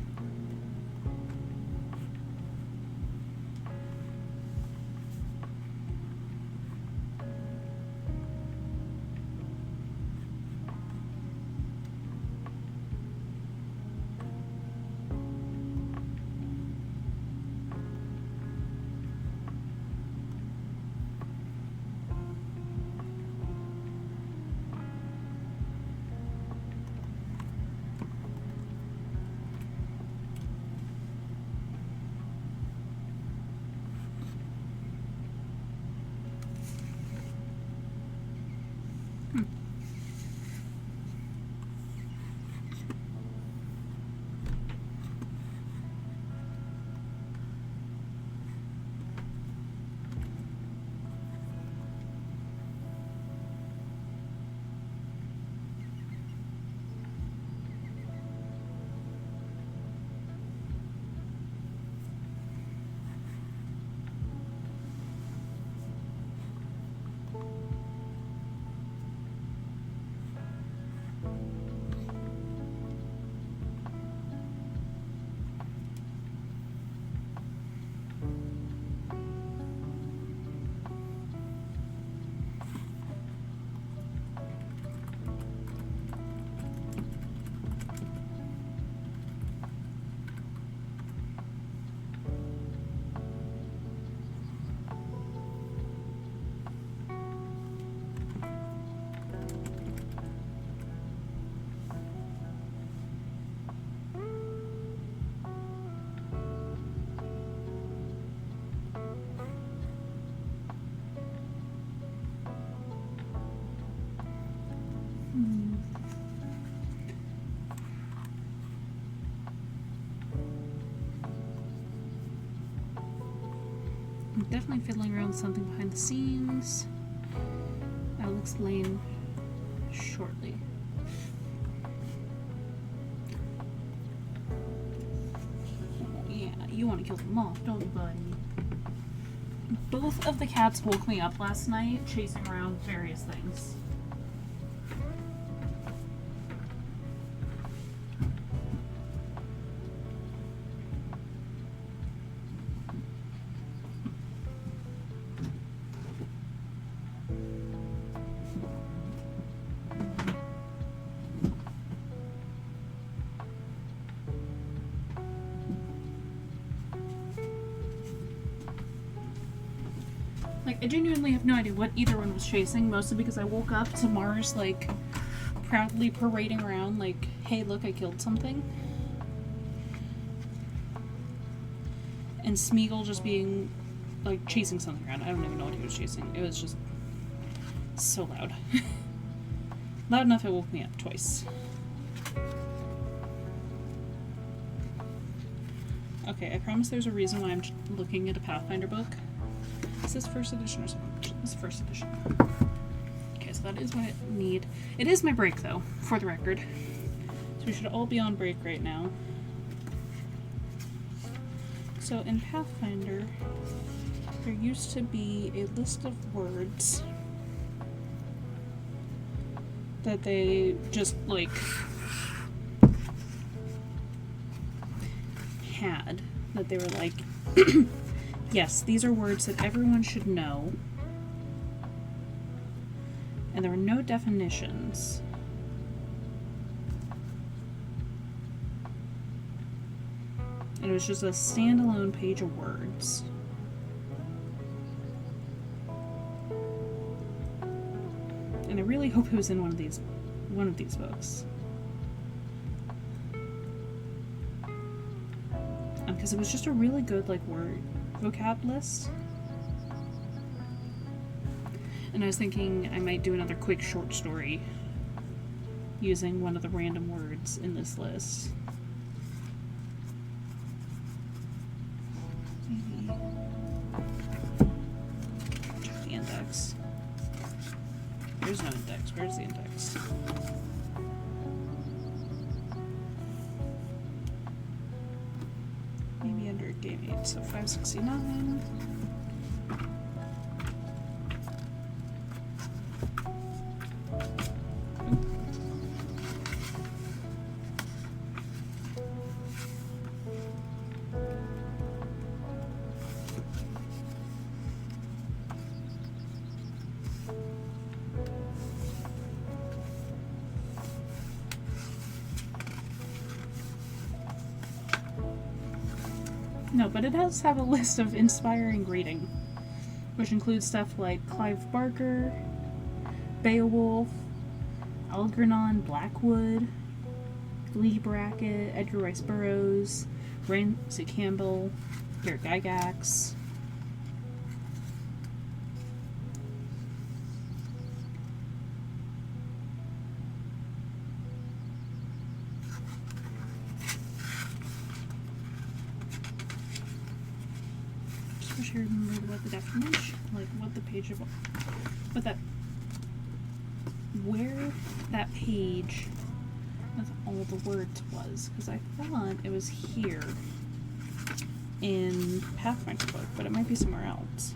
I'm definitely fiddling around with something behind the scenes. I'll explain shortly. Oh, yeah, you want to kill them off, don't you, buddy? Both of the cats woke me up last night chasing around various things. I genuinely have no idea what either one was chasing, mostly because I woke up to Mars, like, proudly parading around, like, hey, look, I killed something. And Smeagol just being, like, chasing something around. I don't even know what he was chasing. It was just so loud. Loud enough it woke me up twice. Okay, I promise there's a reason why I'm looking at a Pathfinder book. Is this first edition or second edition? This is first edition. Okay, so that is what I need. It is my break, though, for the record. So we should all be on break right now. So in Pathfinder, there used to be a list of words that they just, like, had. That they were like... Yes, these are words that everyone should know. And there were no definitions. And it was just a standalone page of words. And I really hope it was in one of these books. Because it was just a really good, like, word vocab list. And I was thinking I might do another quick short story using one of the random words in this list. Maybe check the index. There's no index. Where's the index? Maybe under game 8, so 569. No, but it does have a list of inspiring reading, which includes stuff like Clive Barker, Beowulf, Algernon Blackwood, Lee Brackett, Edgar Rice Burroughs, Ramsey Campbell, Garrett Gygax. Just wish I remembered what the definition, like what the page of, where that page with all the words was, because I thought it was here in Pathfinder book, but it might be somewhere else.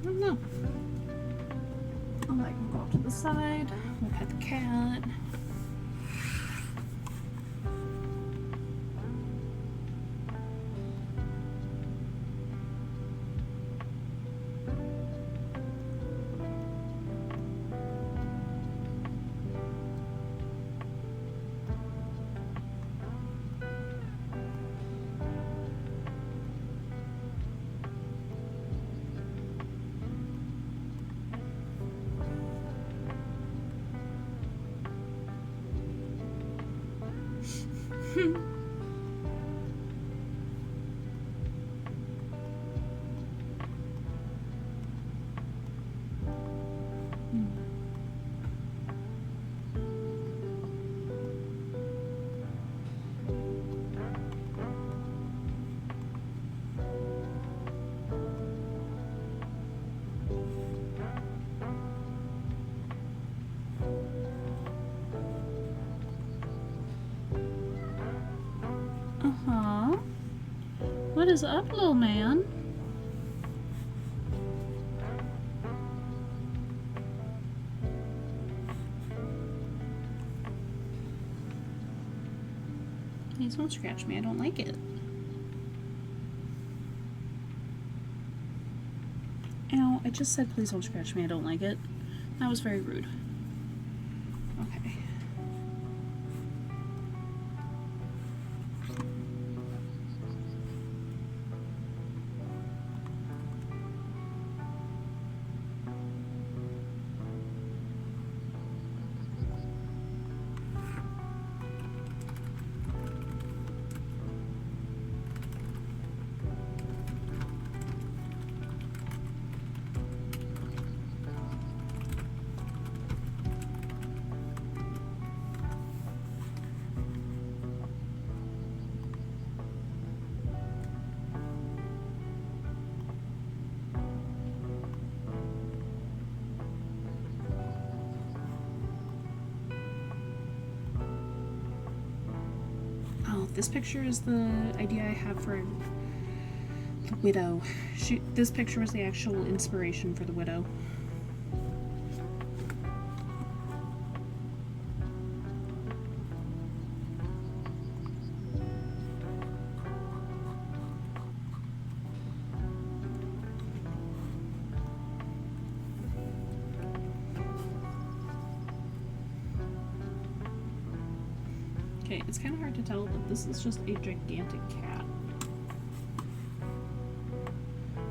No. I can go off to the side. We'll pet the cat. What is up, little man? Please don't scratch me, I don't like it. Ow, I just said please don't scratch me, I don't like it. That was very rude. Okay. This picture is the idea I have for the widow. This picture was the actual inspiration for the widow. Okay, it's kind of hard to tell, but this is just a gigantic cat.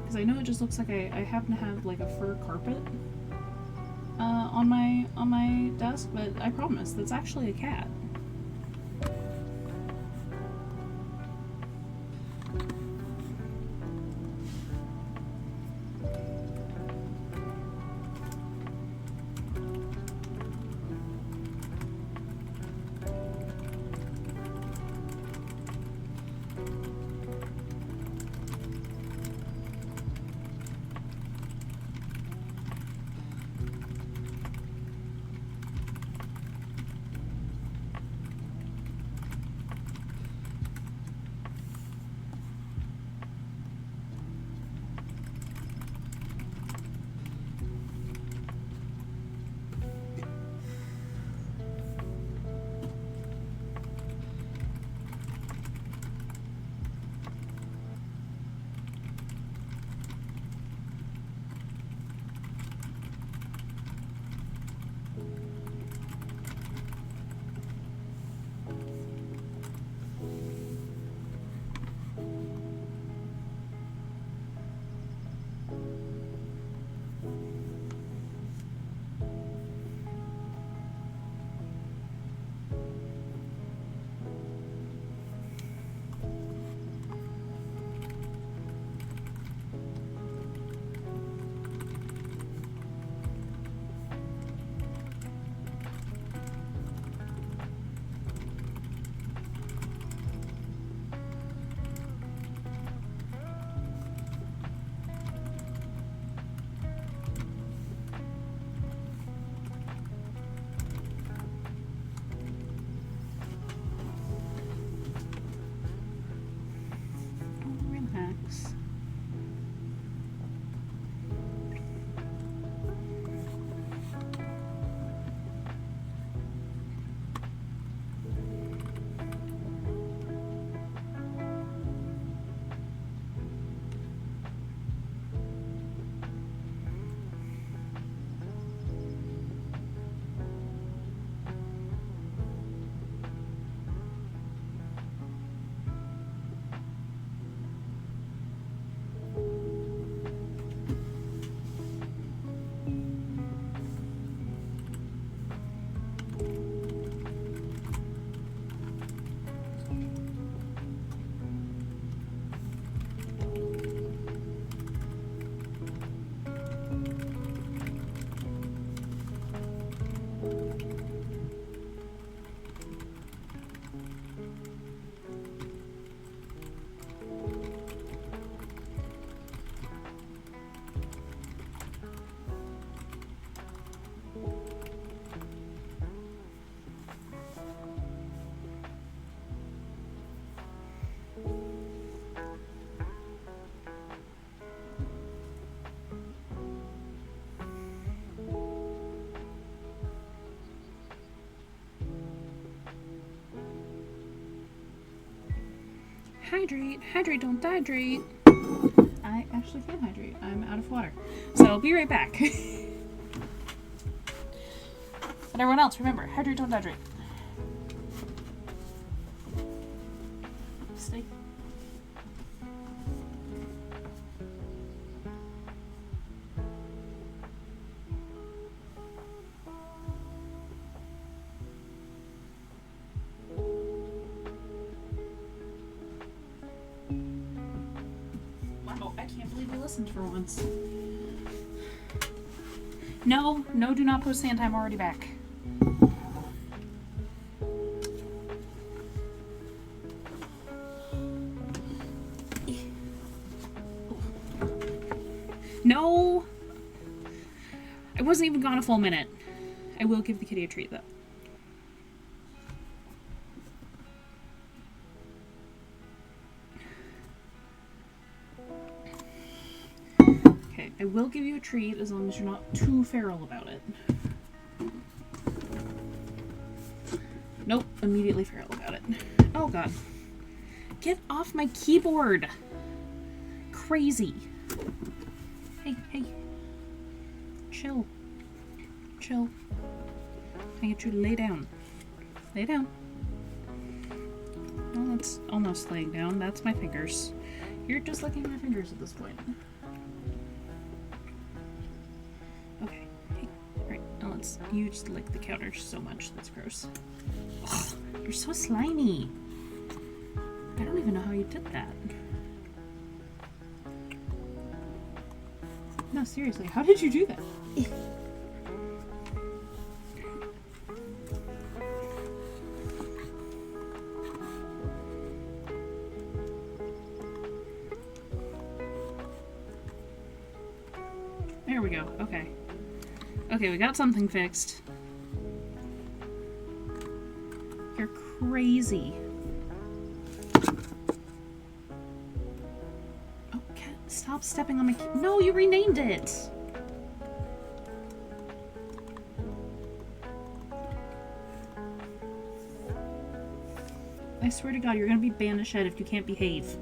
Because I know it just looks like I happen to have like a fur carpet on my desk, but I promise that's actually a cat. Hydrate, hydrate, don't dehydrate. I actually can hydrate. I'm out of water. So I'll be right back. But everyone else, remember, hydrate, don't dehydrate. Stay. I can't believe you listened for once. No, do not post sand. I'm already back. No! I wasn't even gone a full minute. I will give the kitty a treat, though. I will give you a treat as long as you're not too feral about it. Nope, immediately feral about it. Oh god. Get off my keyboard! Crazy. Hey, hey. Chill. Chill. I get you to lay down. Lay down. Well, that's almost laying down. That's my fingers. You're just licking my fingers at this point. Okay. Hey. Alright, now let's... You just lick the counter so much. That's gross. Ugh, you're so slimy. I don't even know how you did that. No, seriously, how did you do that? There we go. Okay. Okay, we got something fixed. You're crazy. Oh, cat, stop stepping on my key. No, you renamed it! I swear to God, you're gonna be banished if you can't behave.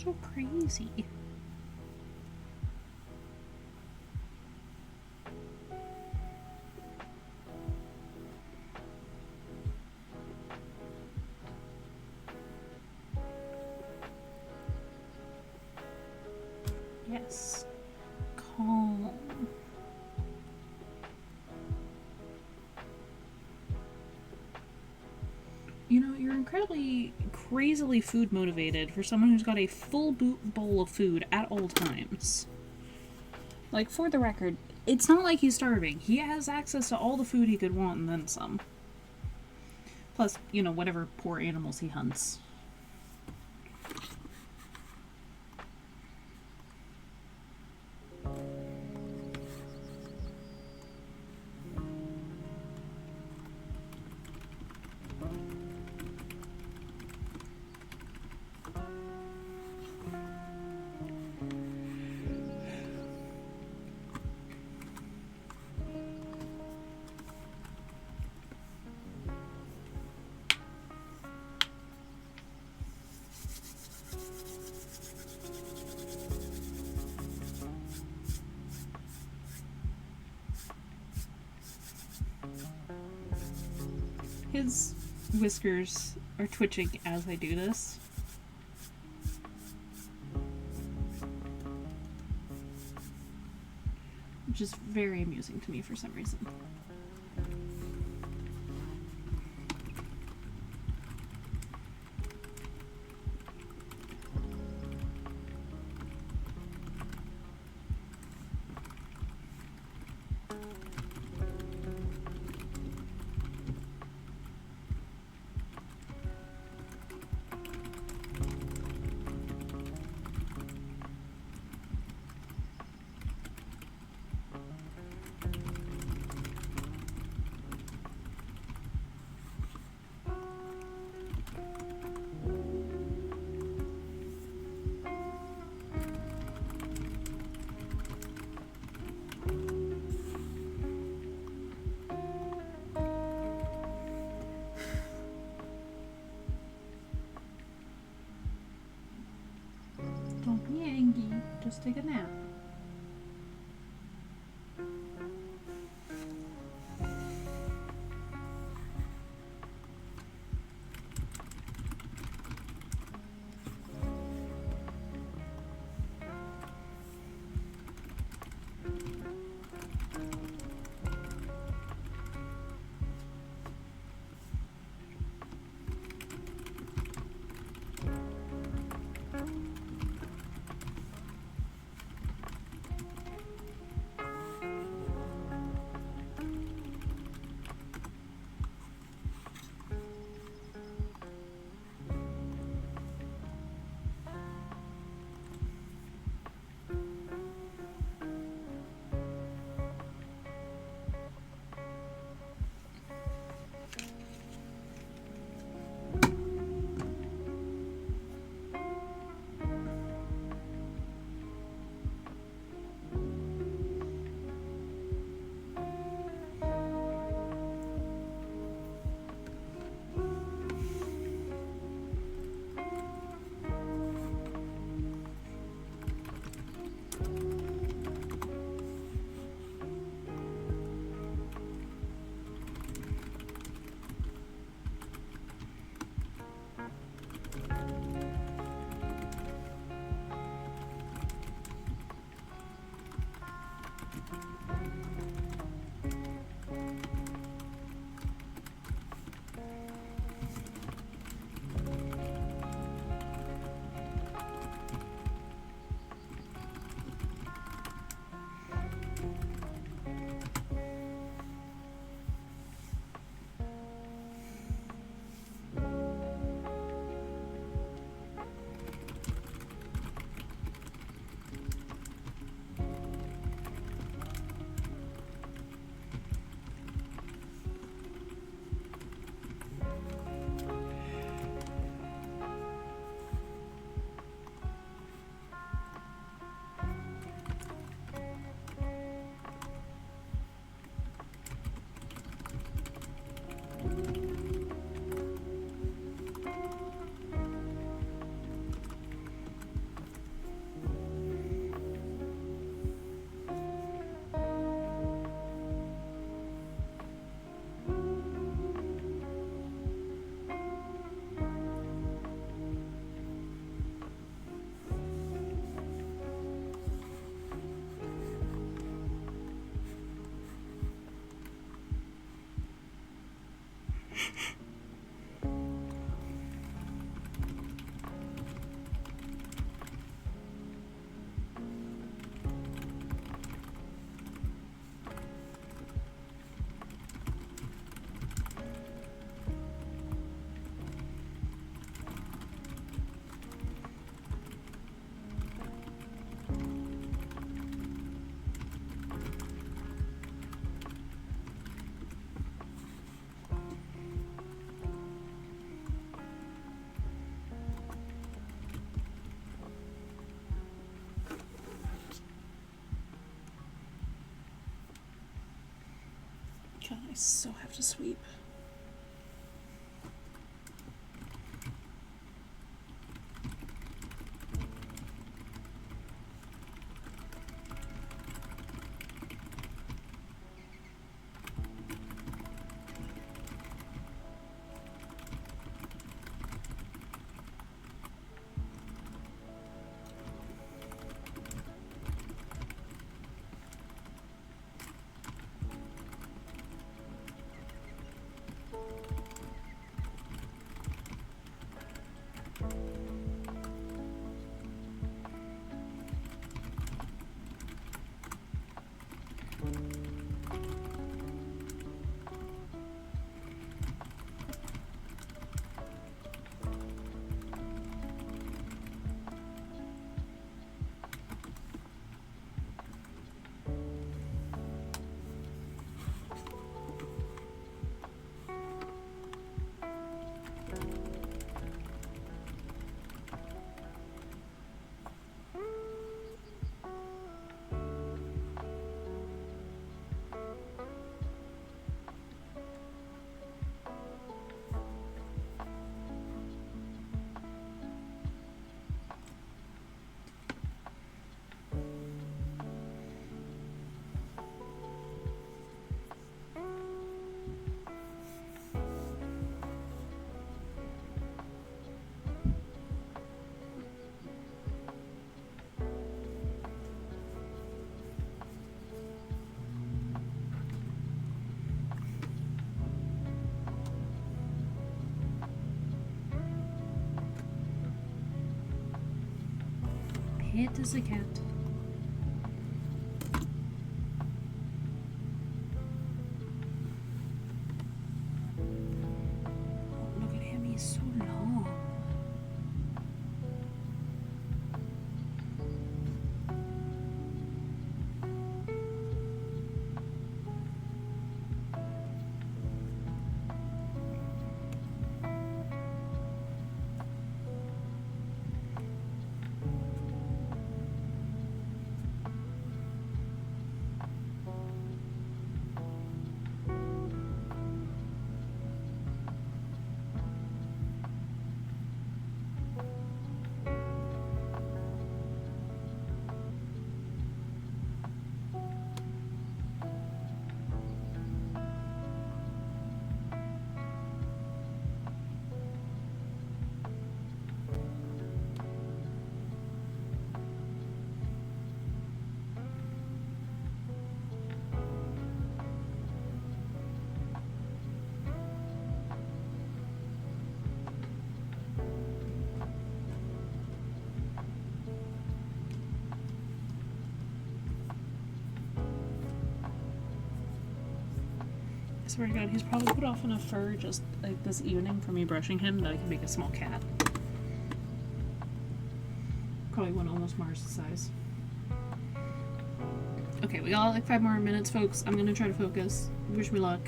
So crazy. Yes. Calm. You know, you're incredibly, crazily food motivated for someone who's got a full bowl of food at all times. Like, for the record, it's not like he's starving. He has access to all the food he could want and then some. Plus, you know, whatever poor animals he hunts. His whiskers are twitching as I do this. Which is very amusing to me for some reason. Don't be angry, just take a nap. God, I so have to sweep. It is a cat. Oh, look at him, he's so long. I swear to God, he's probably put off enough fur just like this evening for me brushing him that I can make a small cat. Probably one almost Mars' size. Okay, we got like 5 more minutes, folks. I'm gonna try to focus. Wish me luck.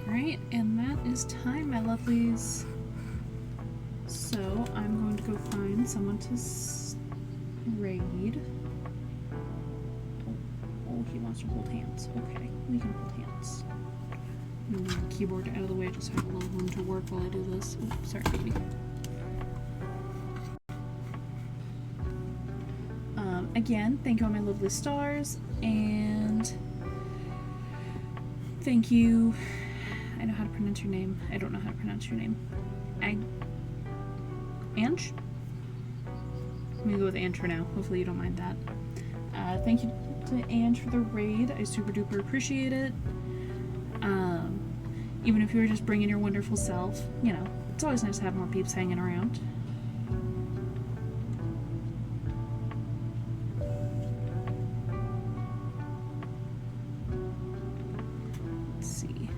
Alright, and that is time, my lovelies. So, I'm going to go find someone to raid. Oh, he wants to hold hands. Okay, we can hold hands. Move the keyboard out of the way, just have a little room to work while I do this. Oh, sorry, baby. Again, thank you all my lovely stars, and thank you. I know how to pronounce your name. I don't know how to pronounce your name. Ange? I'm gonna go with Ange for now. Hopefully you don't mind that. Thank you to Ange for the raid. I super duper appreciate it. Even if you were just bringing your wonderful self, you know, it's always nice to have more peeps hanging around. Let's see.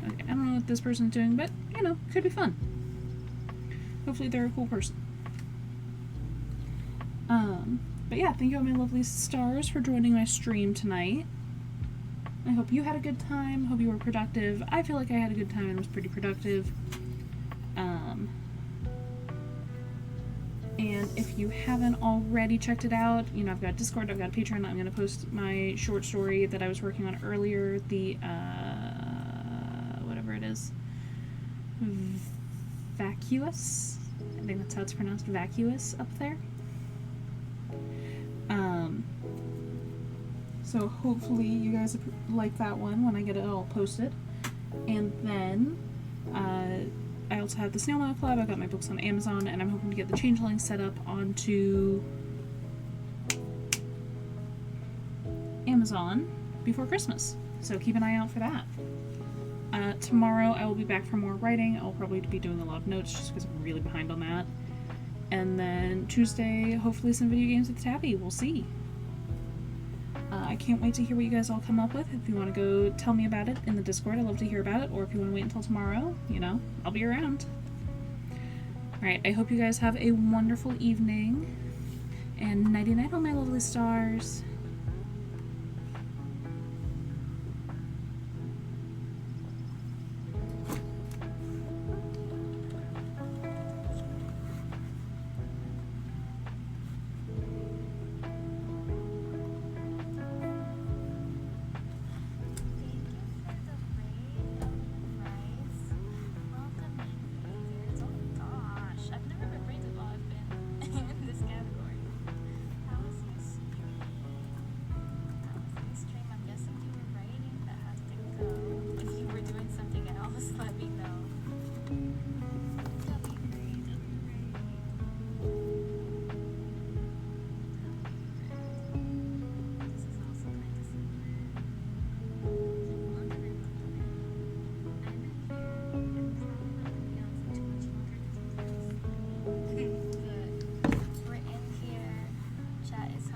Okay, I don't know what this person's doing, but, you know, could be fun. Hopefully they're a cool person. But yeah, thank you all my lovely stars for joining my stream tonight. I hope you had a good time. Hope you were productive. I feel like I had a good time and was pretty productive. And if you haven't already checked it out, you know, I've got Discord, I've got Patreon. I'm going to post my short story that I was working on earlier, the, whatever it is, Vacuous? I think that's how it's pronounced, Vacuous, up there. So hopefully you guys like that one when I get it all posted. And then, I also have the Snail Mail Club. I've got my books on Amazon, and I'm hoping to get the Changeling set up onto Amazon before Christmas. So keep an eye out for that. Tomorrow I will be back for more writing. I'll probably be doing a lot of notes just because I'm really behind on that. And then Tuesday, hopefully some video games with Tabby. We'll see. I can't wait to hear what you guys all come up with. If you want to go tell me about it in the Discord, I'd love to hear about it. Or if you want to wait until tomorrow, you know, I'll be around. Alright, I hope you guys have a wonderful evening. And nighty-night, all my lovely stars.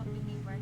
helping me work